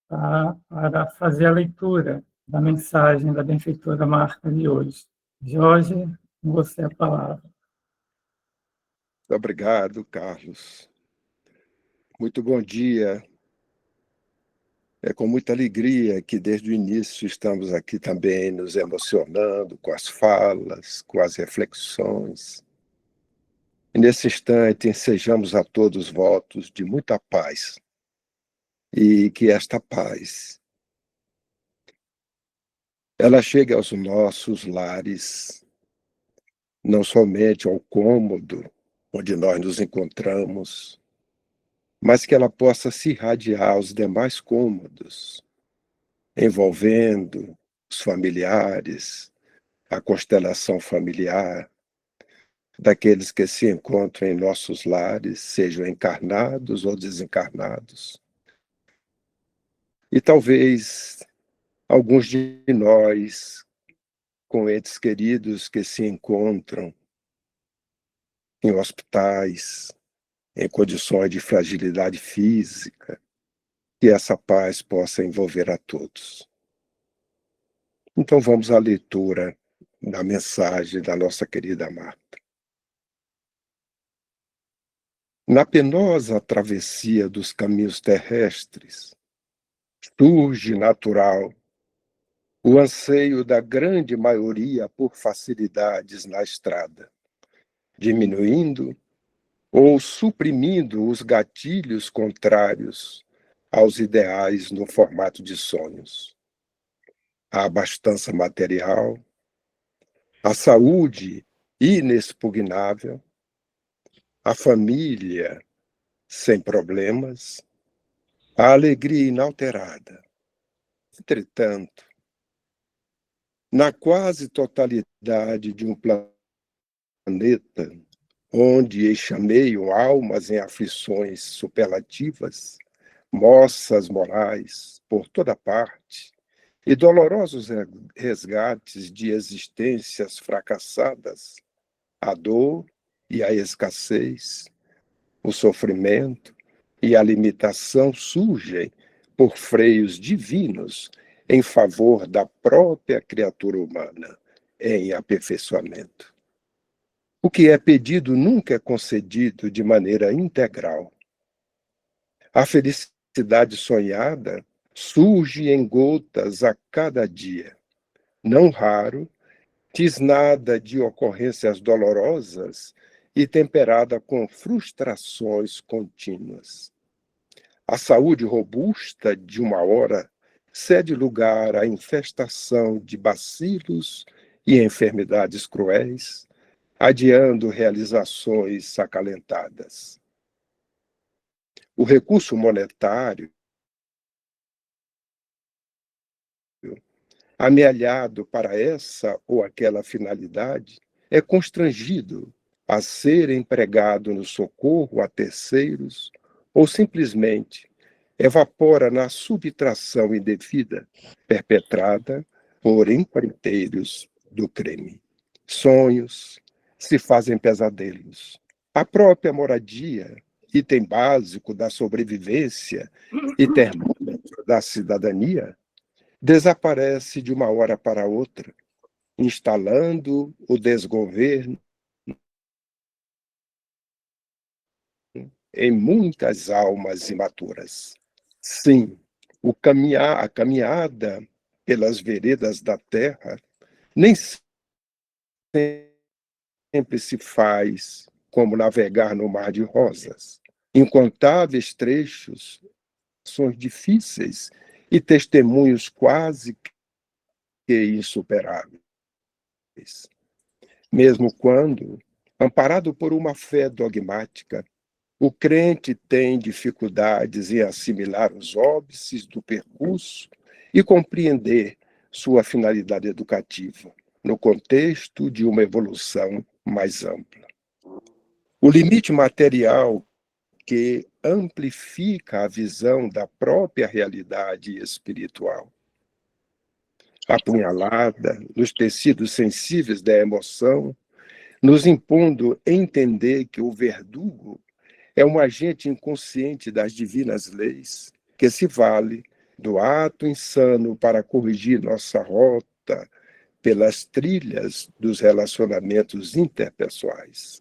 S1: para fazer a leitura da mensagem da benfeitora Marta de hoje. Jorge, com você a palavra.
S20: Muito obrigado, Carlos. Muito bom dia. É com muita alegria que desde o início estamos aqui também nos emocionando com as falas, com as reflexões. E nesse instante ensejamos a todos votos de muita paz. E que esta paz, ela chegue aos nossos lares, não somente ao cômodo onde nós nos encontramos, mas que ela possa se irradiar aos demais cômodos, envolvendo os familiares, a constelação familiar, daqueles que se encontram em nossos lares, sejam encarnados ou desencarnados. E talvez alguns de nós, com entes queridos que se encontram em hospitais, em condições de fragilidade física, que essa paz possa envolver a todos. Então vamos à leitura da mensagem da nossa querida Marta. Na penosa travessia dos caminhos terrestres, surge natural o anseio da grande maioria por facilidades na estrada, diminuindo ou suprimindo os gatilhos contrários aos ideais no formato de sonhos. A abastança material, a saúde inexpugnável, a família sem problemas, a alegria inalterada. Entretanto, na quase totalidade de um planeta onde eixameiam almas em aflições superlativas, moças morais por toda parte e dolorosos resgates de existências fracassadas, a dor e a escassez, o sofrimento e a limitação surgem por freios divinos em favor da própria criatura humana em aperfeiçoamento. O que é pedido nunca é concedido de maneira integral. A felicidade sonhada surge em gotas a cada dia, não raro, tisnada de ocorrências dolorosas e temperada com frustrações contínuas. A saúde robusta de uma hora cede lugar à infestação de bacilos e enfermidades cruéis, adiando realizações acalentadas. O recurso monetário, amealhado para essa ou aquela finalidade, é constrangido a ser empregado no socorro a terceiros ou simplesmente evapora na subtração indevida perpetrada por empreiteiros do crime. Sonhos se fazem pesadelos. A própria moradia, item básico da sobrevivência e termômetro da cidadania, desaparece de uma hora para outra, instalando o desgoverno em muitas almas imaturas. Sim, a caminhada pelas veredas da terra nem sempre se faz como navegar no mar de rosas. Incontáveis trechos, ações difíceis e testemunhos quase que insuperáveis. Mesmo quando, amparado por uma fé dogmática, o crente tem dificuldades em assimilar os óbices do percurso e compreender sua finalidade educativa, no contexto de uma evolução mais ampla. O limite material que amplifica a visão da própria realidade espiritual. Apunhalada nos tecidos sensíveis da emoção, nos impondo entender que o verdugo é um agente inconsciente das divinas leis, que se vale do ato insano para corrigir nossa rota pelas trilhas dos relacionamentos interpessoais.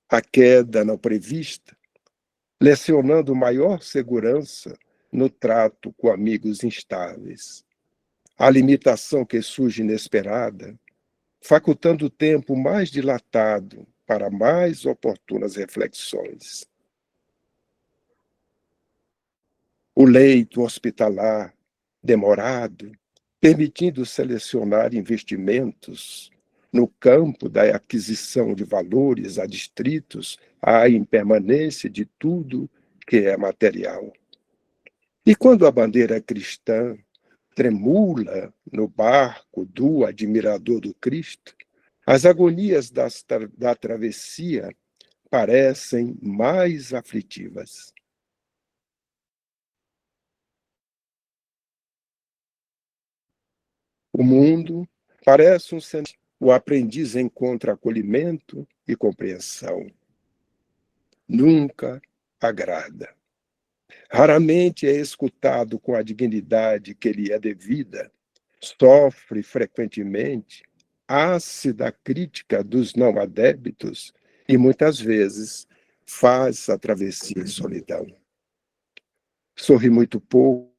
S20: A queda não prevista, lecionando maior segurança no trato com amigos instáveis. A limitação que surge inesperada, facultando o tempo mais dilatado para mais oportunas reflexões. O leito hospitalar demorado, permitindo selecionar investimentos no campo da aquisição de valores adstritos à impermanência de tudo que é material. E quando a bandeira cristã tremula no barco do admirador do Cristo, as agonias da travessia parecem mais aflitivas. O mundo parece um cenário. O aprendiz encontra acolhimento e compreensão. Nunca agrada. Raramente é escutado com a dignidade que lhe é devida. Sofre frequentemente ácida crítica dos não adébitos e muitas vezes faz a travessia em solidão. Sorri muito pouco,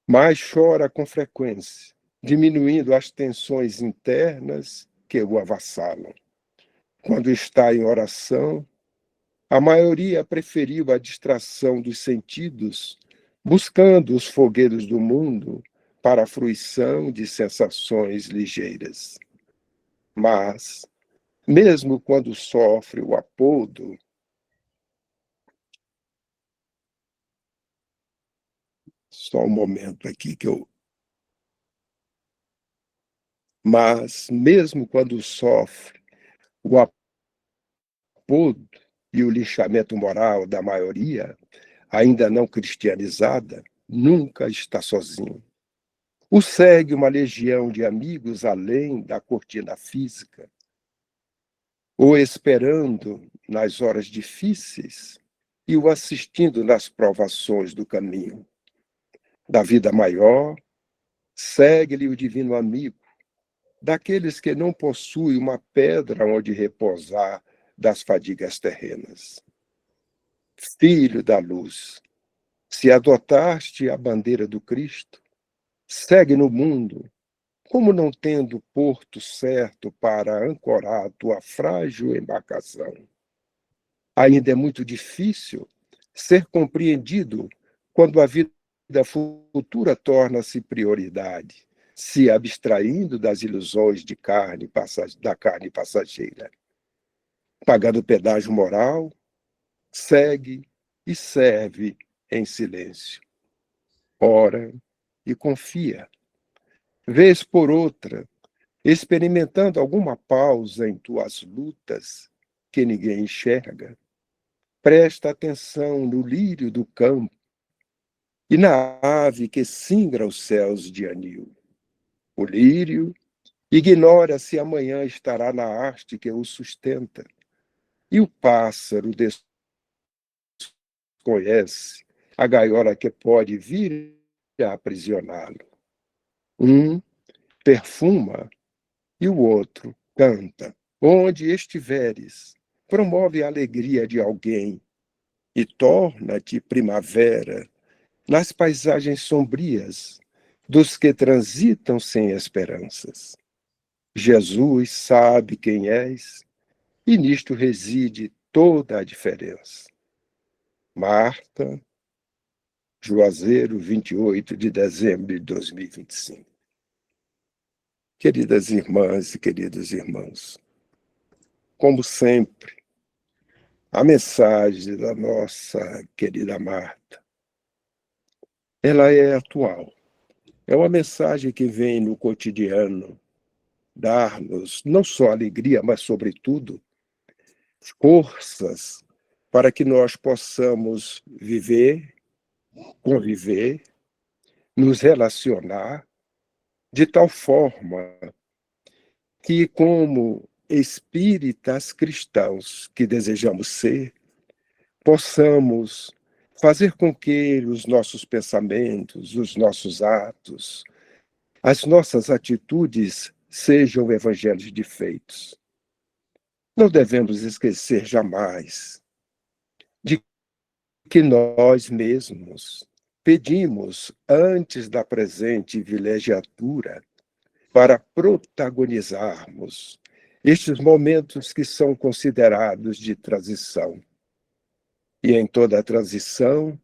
S20: mas chora com frequência, diminuindo as tensões internas que o avassalam. Quando está em oração, a maioria preferiu a distração dos sentidos, buscando os fogueiros do mundo para a fruição de sensações ligeiras. Mas, mesmo quando sofre o apodo, só um momento aqui que eu... Mas, mesmo quando sofre o apodo e o lixamento moral da maioria, ainda não cristianizada, nunca está sozinho. O segue uma legião de amigos além da cortina física, o esperando nas horas difíceis e o assistindo nas provações do caminho. Da vida maior, segue-lhe o divino amigo, daqueles que não possuem uma pedra onde repousar das fadigas terrenas. Filho da luz, se adotaste a bandeira do Cristo, segue no mundo, como não tendo porto certo para ancorar tua frágil embarcação. Ainda é muito difícil ser compreendido quando a vida futura torna-se prioridade, se abstraindo das ilusões da carne passageira. Pagando pedágio moral, segue e serve em silêncio. Ora e confia. Vez por outra, experimentando alguma pausa em tuas lutas que ninguém enxerga, presta atenção no lírio do campo e na ave que singra os céus de anil. O lírio ignora se amanhã estará na haste que o sustenta, e o pássaro desconhece a gaiola que pode vir a aprisioná-lo. Um perfuma e o outro canta. Onde estiveres, promove a alegria de alguém e torna-te primavera nas paisagens sombrias dos que transitam sem esperanças. Jesus sabe quem és e nisto reside toda a diferença. Marta, Juazeiro, 28 de dezembro de 2025. Queridas irmãs e queridos irmãos, como sempre, a mensagem da nossa querida Marta, ela é atual. É uma mensagem que vem no cotidiano dar-nos não só alegria, mas, sobretudo, forças para que nós possamos viver, conviver, nos relacionar de tal forma que, como espíritas cristãos que desejamos ser, possamos fazer com que os nossos pensamentos, os nossos atos, as nossas atitudes sejam evangelhos de feitos. Não devemos esquecer jamais de que nós mesmos pedimos antes da presente vilegiatura para protagonizarmos estes momentos que são considerados de transição. E em toda a transição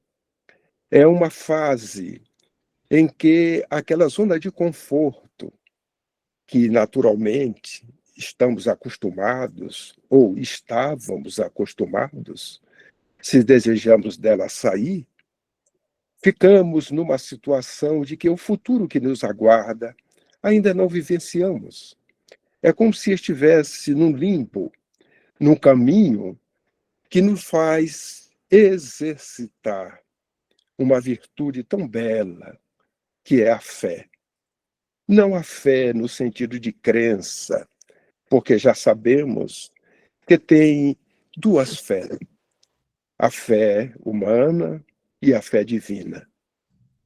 S20: é uma fase em que aquela zona de conforto que naturalmente estamos acostumados ou estávamos acostumados Se desejamos dela sair, ficamos numa situação de que o futuro que nos aguarda ainda não vivenciamos. É como se estivesse num limbo, num caminho que nos faz exercitar uma virtude tão bela, que é a fé. Não a fé no sentido de crença, porque já sabemos que tem duas fés: a fé humana e a fé divina.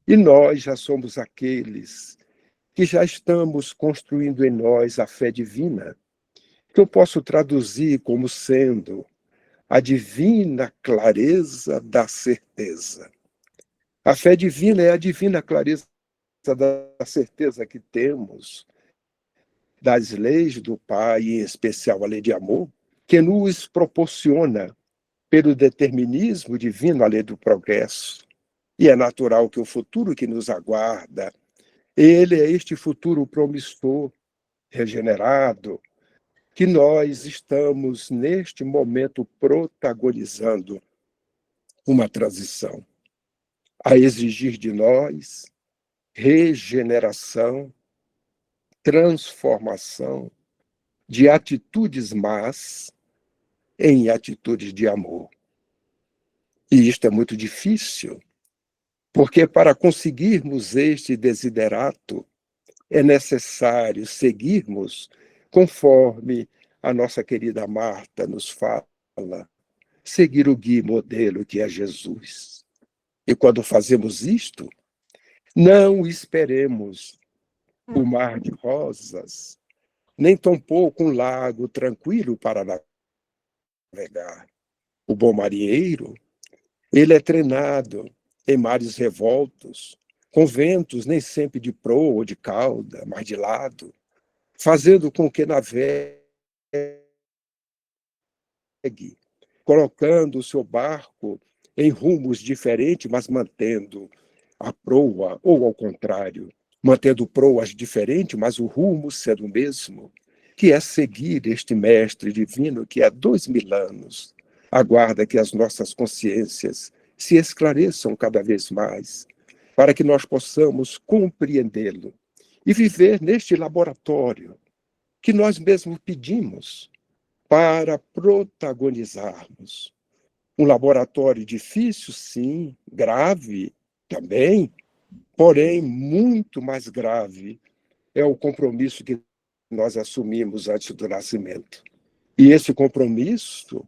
S20: E nós já somos aqueles que já estamos construindo em nós a fé divina, que eu posso traduzir como sendo a divina clareza da certeza. A fé divina é a divina clareza da certeza que temos das leis do Pai, em especial a lei de amor, que nos proporciona, pelo determinismo divino, a lei do progresso. E é natural que o futuro que nos aguarda, ele é este futuro promissor, regenerado, que nós estamos, neste momento, protagonizando uma transição, a exigir de nós regeneração, transformação de atitudes más em atitudes de amor. E isto é muito difícil, porque para conseguirmos este desiderato, é necessário seguirmos conforme a nossa querida Marta nos fala, seguir o guia modelo que é Jesus. E quando fazemos isto, não esperemos o mar de rosas, nem tampouco um lago tranquilo para navegar. O bom marinheiro, ele é treinado em mares revoltos, com ventos nem sempre de proa ou de cauda, mas de lado, fazendo com que navegue, colocando o seu barco em rumos diferentes, mas mantendo a proa, ou ao contrário, mantendo proas diferentes, mas o rumo sendo o mesmo, que é seguir este mestre divino que há 2000 anos aguarda que as nossas consciências se esclareçam cada vez mais, para que nós possamos compreendê-lo e viver neste laboratório que nós mesmos pedimos para protagonizarmos. Um laboratório difícil, sim, grave também, porém muito mais grave é o compromisso que nós assumimos antes do nascimento. E esse compromisso,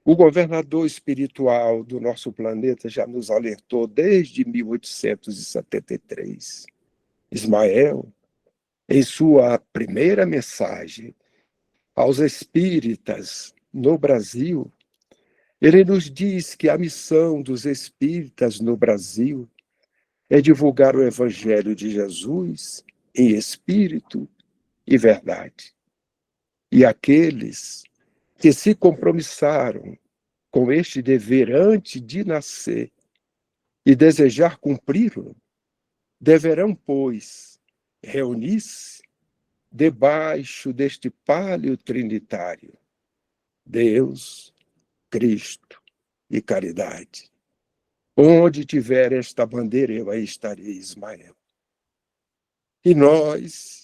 S20: o governador espiritual do nosso planeta já nos alertou desde 1873. Ismael, em sua primeira mensagem aos espíritas no Brasil, ele nos diz que a missão dos espíritas no Brasil é divulgar o Evangelho de Jesus em espírito e verdade. E aqueles que se compromissaram com este dever antes de nascer e desejar cumpri-lo, deverão, pois, reunir-se debaixo deste palio trinitário: Deus, Cristo e caridade. Onde tiver esta bandeira, eu aí estarei, Ismael. E nós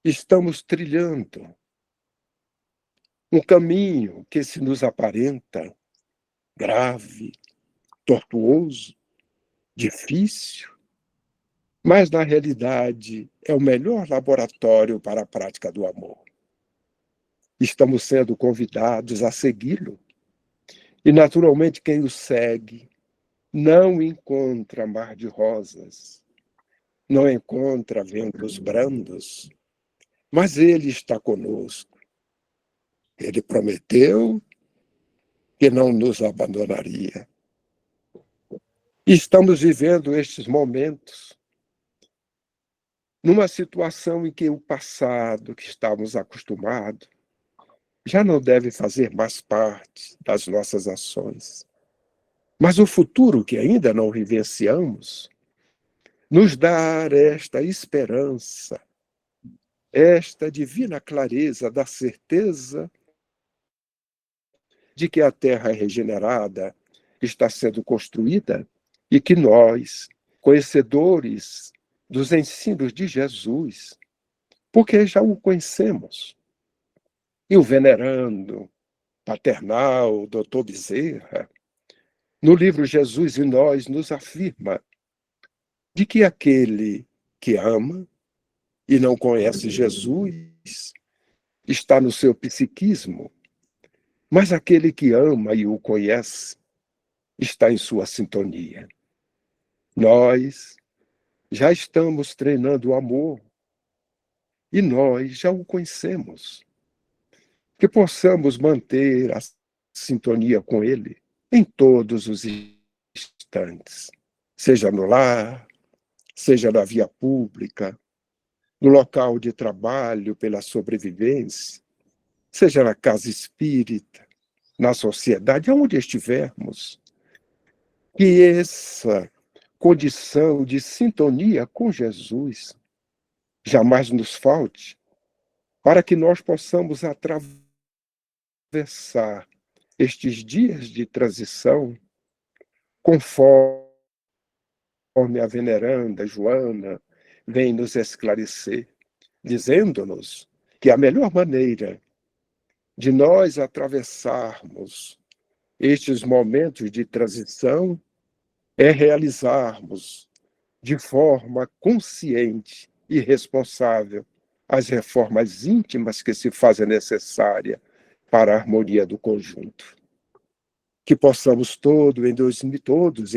S20: estamos trilhando um caminho que se nos aparenta grave, tortuoso, difícil, mas na realidade é o melhor laboratório para a prática do amor. Estamos sendo convidados a segui-lo. E, naturalmente, quem o segue não encontra mar de rosas, não encontra ventos brandos, mas ele está conosco. Ele prometeu que não nos abandonaria. E estamos vivendo estes momentos numa situação em que o passado que estávamos acostumados já não deve fazer mais parte das nossas ações. Mas o futuro que ainda não vivenciamos nos dá esta esperança esta divina clareza da certeza de que a terra regenerada está sendo construída e que nós, conhecedores dos ensinos de Jesus, porque já o conhecemos, e o venerando paternal, Dr. Bezerra, no livro Jesus e Nós, nos afirma de que aquele que ama e não conhece Jesus está no seu psiquismo, mas aquele que ama e o conhece está em sua sintonia. Nós já estamos treinando o amor e nós já o conhecemos. Que possamos manter a sintonia com ele em todos os instantes, seja no lar, seja na via pública, no local de trabalho pela sobrevivência, seja na casa espírita, na sociedade, aonde estivermos, que essa condição de sintonia com Jesus jamais nos falte, para que nós possamos atravessar estes dias de transição, conforme a veneranda Joana vem nos esclarecer, dizendo-nos que a melhor maneira de nós atravessarmos estes momentos de transição é realizarmos de forma consciente e responsável as reformas íntimas que se fazem necessárias para a harmonia do conjunto. Que possamos todos em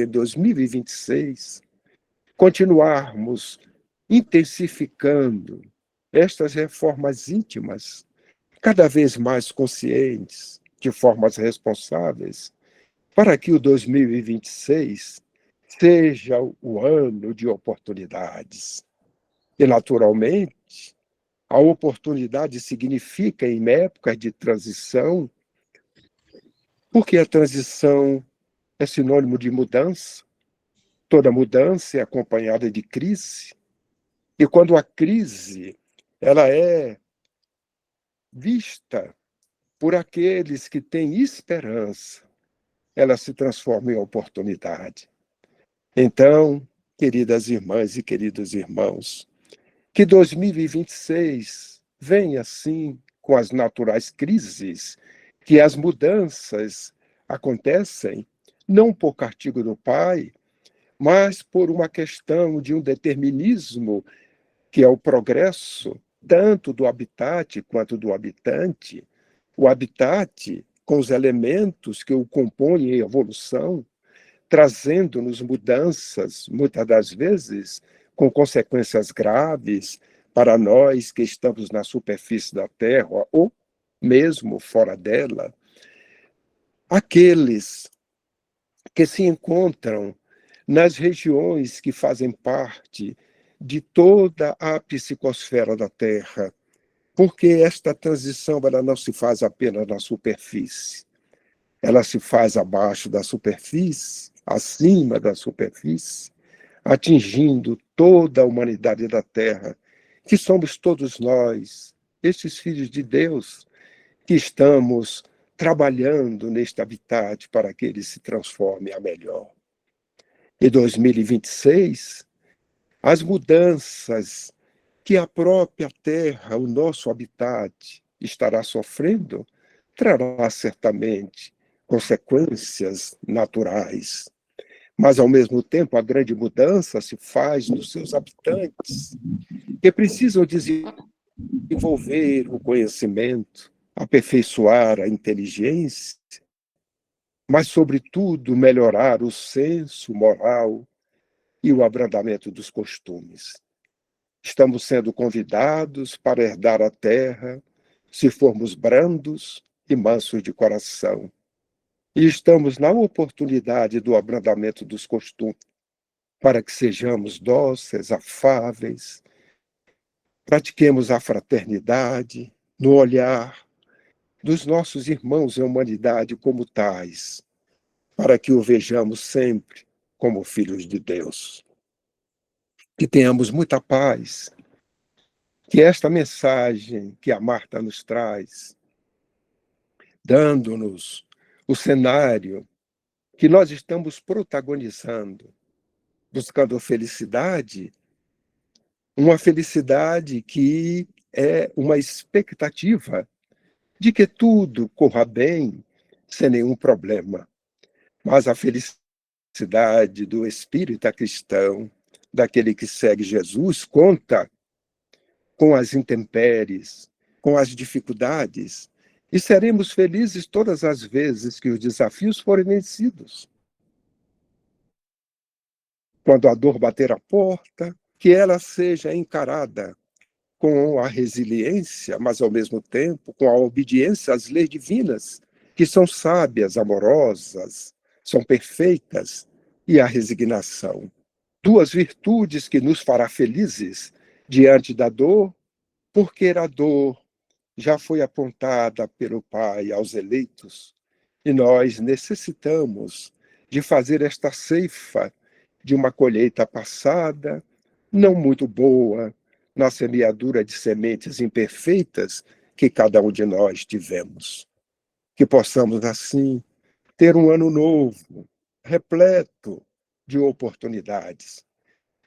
S20: 2026 continuarmos intensificando estas reformas íntimas, cada vez mais conscientes, de formas responsáveis, para que o 2026 seja o ano de oportunidades. E, naturalmente, a oportunidade significa, em épocas de transição, porque a transição é sinônimo de mudança, toda mudança é acompanhada de crise, e quando a crise ela é vista por aqueles que têm esperança, ela se transforma em oportunidade. Então, queridas irmãs e queridos irmãos, que 2026 venha, sim, com as naturais crises, que as mudanças acontecem não por castigo do Pai, mas por uma questão de um determinismo, que é o progresso, tanto do habitat quanto do habitante. O habitat, com os elementos que o compõem em evolução, trazendo-nos mudanças, muitas das vezes, com consequências graves para nós que estamos na superfície da Terra ou mesmo fora dela. Aqueles que se encontram nas regiões que fazem parte de toda a psicosfera da Terra, porque esta transição ela não se faz apenas na superfície, ela se faz abaixo da superfície, acima da superfície, atingindo toda a humanidade da Terra, que somos todos nós, estes filhos de Deus, que estamos trabalhando neste habitat para que ele se transforme a melhor. Em 2026, as mudanças que a própria Terra, o nosso habitat, estará sofrendo, trará certamente consequências naturais. Mas, ao mesmo tempo, a grande mudança se faz nos seus habitantes, que precisam desenvolver o conhecimento, aperfeiçoar a inteligência, mas, sobretudo, melhorar o senso moral e o abrandamento dos costumes. Estamos sendo convidados para herdar a terra, se formos brandos e mansos de coração. E estamos na oportunidade do abrandamento dos costumes, para que sejamos dóceis, afáveis, pratiquemos a fraternidade no olhar dos nossos irmãos em humanidade como tais, para que o vejamos sempre como filhos de Deus. Que tenhamos muita paz, que esta mensagem que a Marta nos traz, dando-nos o cenário que nós estamos protagonizando, buscando felicidade, uma felicidade que é uma expectativa de que tudo corra bem, sem nenhum problema. Mas a felicidade do espírita cristão, daquele que segue Jesus, conta com as intempéries, com as dificuldades, e seremos felizes todas as vezes que os desafios forem vencidos. Quando a dor bater a porta, que ela seja encarada com a resiliência, mas ao mesmo tempo com a obediência às leis divinas, que são sábias, amorosas, são perfeitas, e a resignação. Duas virtudes que nos fará felizes diante da dor, porque a dor já foi apontada pelo Pai aos eleitos, e nós necessitamos de fazer esta ceifa de uma colheita passada, não muito boa, na semeadura de sementes imperfeitas que cada um de nós tivemos. Que possamos, assim, ter um ano novo, repleto de oportunidades,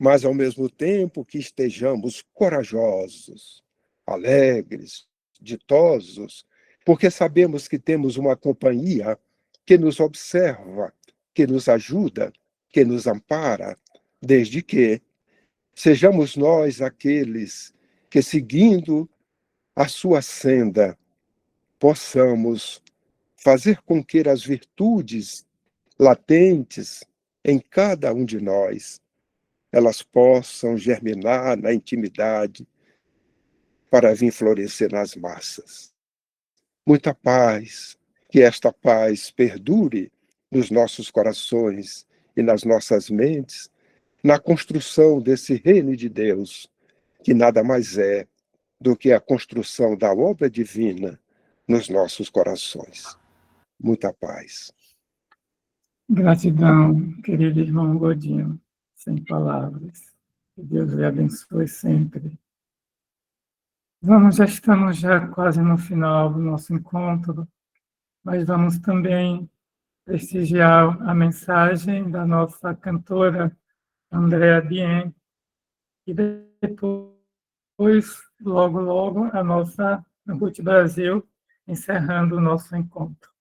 S20: mas, ao mesmo tempo, que estejamos corajosos, alegres, ditosos, porque sabemos que temos uma companhia que nos observa, que nos ajuda, que nos ampara, desde que sejamos nós aqueles que, seguindo a sua senda, possamos fazer com que as virtudes latentes em cada um de nós, elas possam germinar na intimidade para vir florescer nas massas. Muita paz, que esta paz perdure nos nossos corações e nas nossas mentes, na construção desse reino de Deus, que nada mais é do que a construção da obra divina nos nossos corações. Muita paz.
S1: Gratidão, querido irmão Godinho, sem palavras. Que Deus lhe abençoe sempre. Já estamos quase no final do nosso encontro, mas vamos também prestigiar a mensagem da nossa cantora Andréa Dien, e depois, logo, a nossa Ruth Brasil, encerrando o nosso encontro.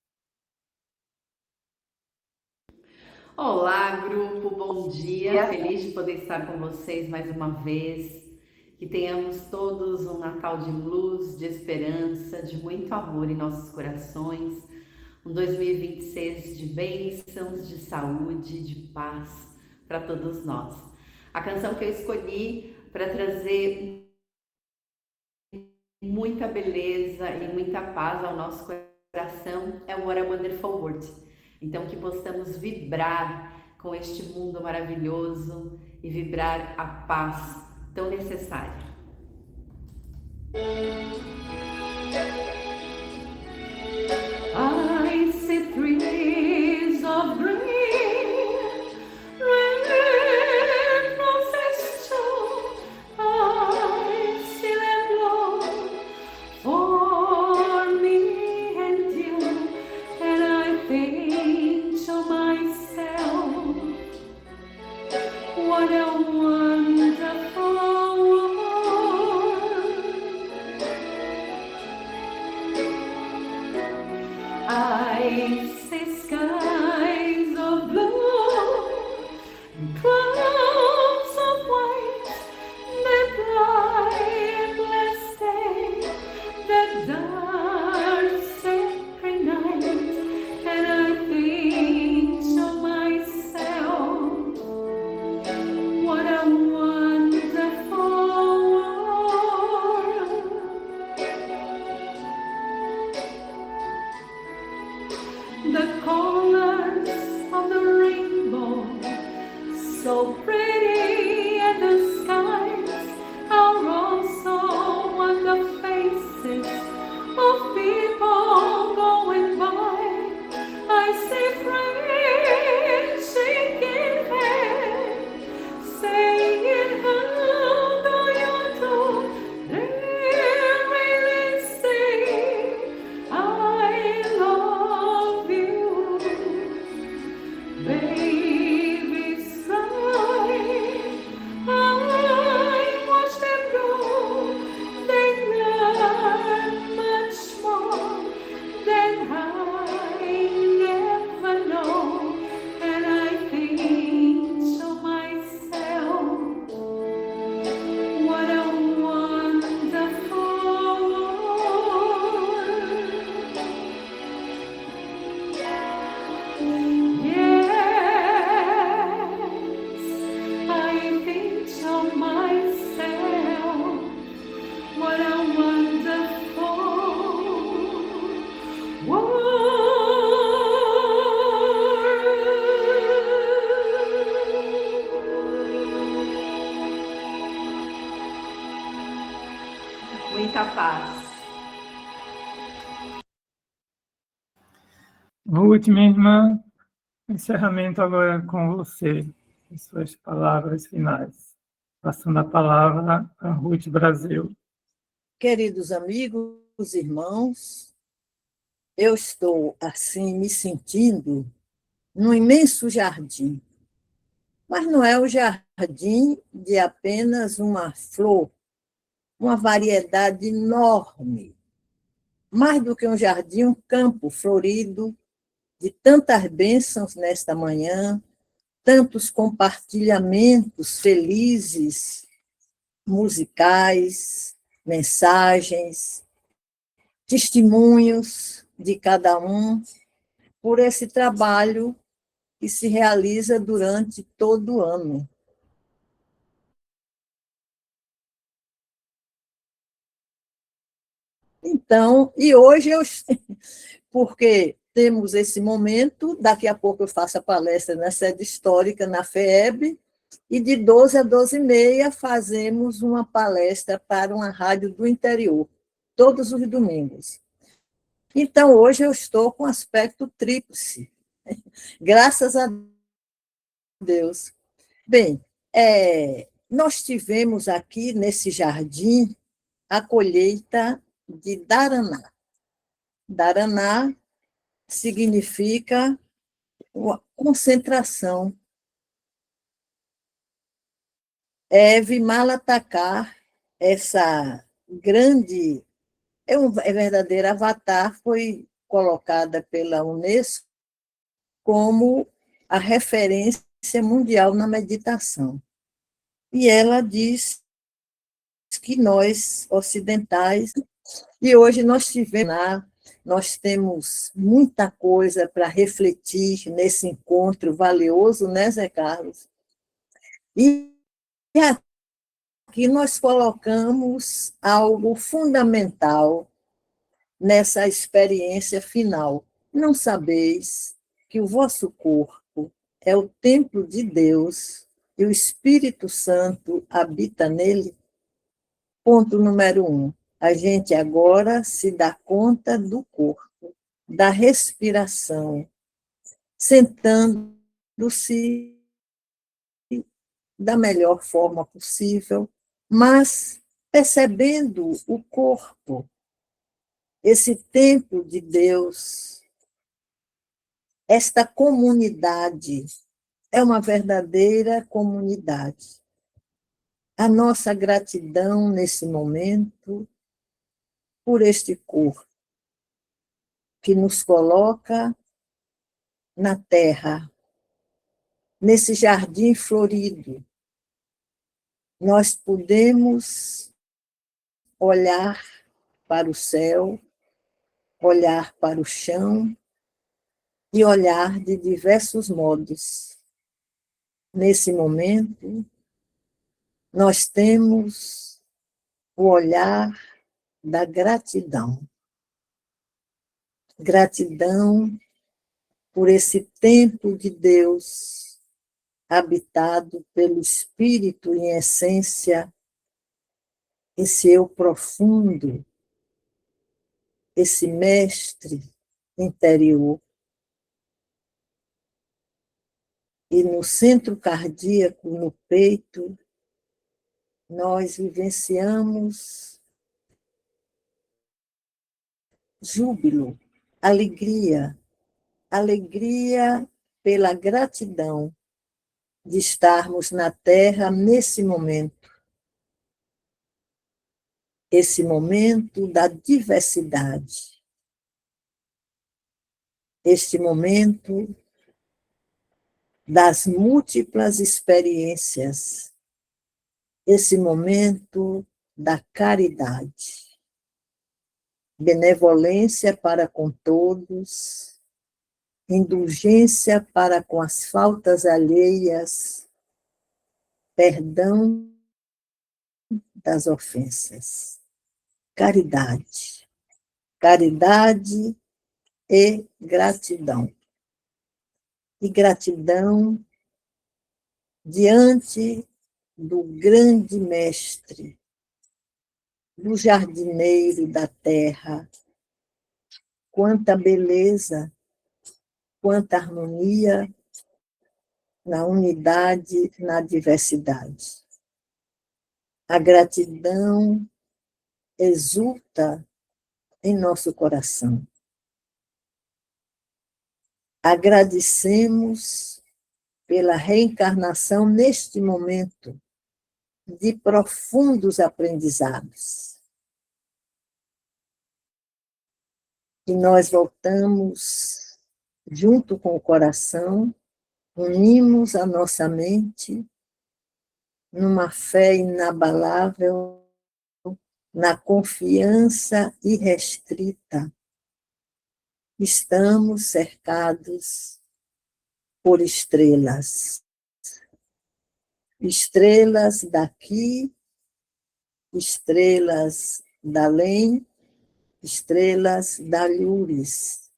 S21: Olá, grupo, bom dia. Feliz de poder estar com vocês mais uma vez. Que tenhamos todos um Natal de luz, de esperança, de muito amor em nossos corações. Um 2026 de bênçãos, de saúde, de paz para todos nós. A canção que eu escolhi para trazer muita beleza e muita paz ao nosso coração é o What a Wonderful World. Então, que possamos vibrar com este mundo maravilhoso e vibrar a paz tão necessária. I see trees of green, red roses too. I see them blow for me and you, and I think to myself, what a wonderful world. I see skies of blue, clouds of white, the bright blessed day, the dark sacred night, and I think to myself, what a wonderful world. The colors of the rainbow, so pretty, and the skies are also on the faces of people going by. I see friends shaking hands, saying, how do you do? muita paz.
S1: Ruth, minha irmã, encerramento agora com você, as suas palavras finais. Passando a palavra a Ruth Brasil.
S4: Queridos amigos, irmãos, eu estou assim me sentindo num imenso jardim, mas não é o jardim de apenas uma flor, uma variedade enorme, mais do que um jardim, um campo florido de tantas bênçãos nesta manhã, tantos compartilhamentos felizes, musicais, mensagens, testemunhos de cada um, por esse trabalho que se realiza durante todo o ano. Então, e hoje porque temos esse momento, daqui a pouco eu faço a palestra na sede histórica, na FEEB, e de 12 a 12h30 fazemos uma palestra para uma rádio do interior, todos os domingos. Então, hoje eu estou com aspecto tríplice, graças a Deus. Bem, nós tivemos aqui nesse jardim a colheita de Daraná. Daraná significa concentração. Vimalatacar, essa grande, verdadeira avatar, foi colocada pela Unesco como a referência mundial na meditação. E ela diz que nós, ocidentais, e hoje nós temos muita coisa para refletir nesse encontro valioso, né, Zé Carlos? E aqui nós colocamos algo fundamental nessa experiência final. Não sabeis que o vosso corpo é o templo de Deus e o Espírito Santo habita nele? Ponto número 1. A gente agora se dá conta do corpo, da respiração, sentando-se da melhor forma possível, mas percebendo o corpo, esse templo de Deus, esta comunidade, é uma verdadeira comunidade. A nossa gratidão nesse momento por este corpo que nos coloca na terra, nesse jardim florido. Nós podemos olhar para o céu, olhar para o chão e olhar de diversos modos. Nesse momento, nós temos o olhar da gratidão. Gratidão por esse templo de Deus, habitado pelo Espírito em essência, esse eu profundo, esse mestre interior. E no centro cardíaco, no peito, nós vivenciamos júbilo, alegria pela gratidão de estarmos na Terra nesse momento. Esse momento da diversidade. Este momento das múltiplas experiências. Esse momento da caridade. Benevolência para com todos, indulgência para com as faltas alheias, perdão das ofensas. Caridade. Caridade e gratidão. E gratidão diante do grande mestre,
S2: o jardineiro da terra. Quanta beleza, quanta harmonia na unidade, na diversidade. A gratidão exulta em nosso coração. Agradecemos pela reencarnação neste momento de profundos aprendizados. E nós voltamos junto com o coração, unimos a nossa mente numa fé inabalável, na confiança irrestrita. Estamos cercados por estrelas. Estrelas daqui, estrelas da além, estrelas da luz.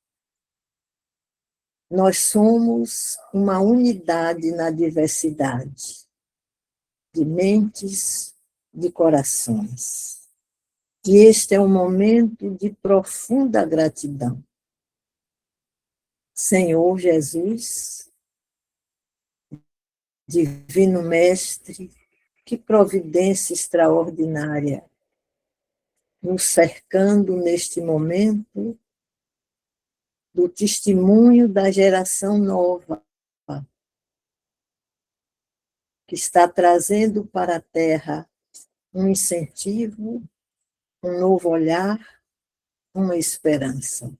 S2: Nós somos uma unidade na diversidade de mentes, de corações. E este é um momento de profunda gratidão. Senhor Jesus, Divino Mestre, que providência extraordinária, nos cercando neste momento do testemunho da geração nova, que está trazendo para a Terra um incentivo, um novo olhar, uma esperança.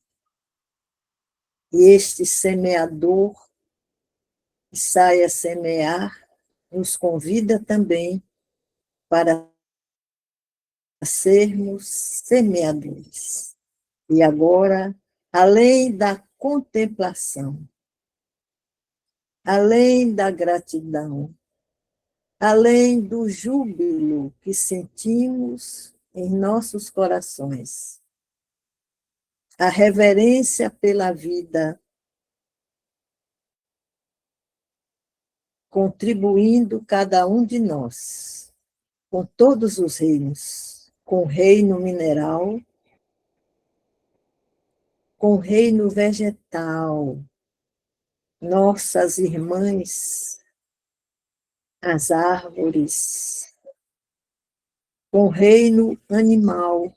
S2: E este semeador que sai a semear nos convida também para sermos semeadores. E agora, além da contemplação, além da gratidão, além do júbilo que sentimos em nossos corações, a reverência pela vida, contribuindo cada um de nós, com todos os reinos, com o reino mineral, com o reino vegetal, nossas irmãs, as árvores, com o reino animal,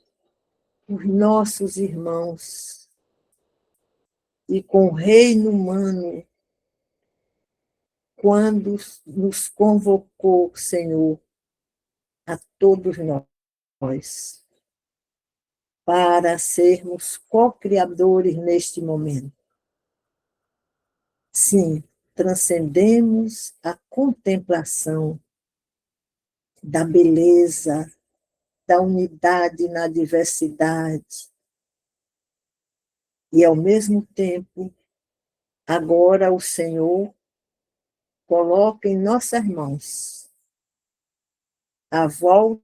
S2: os nossos irmãos, e com o reino humano, quando nos convocou, Senhor, a todos nós, para sermos co-criadores neste momento. Sim, transcendemos a contemplação da beleza, da unidade na diversidade. E, ao mesmo tempo, agora o Senhor coloca em nossas mãos a volta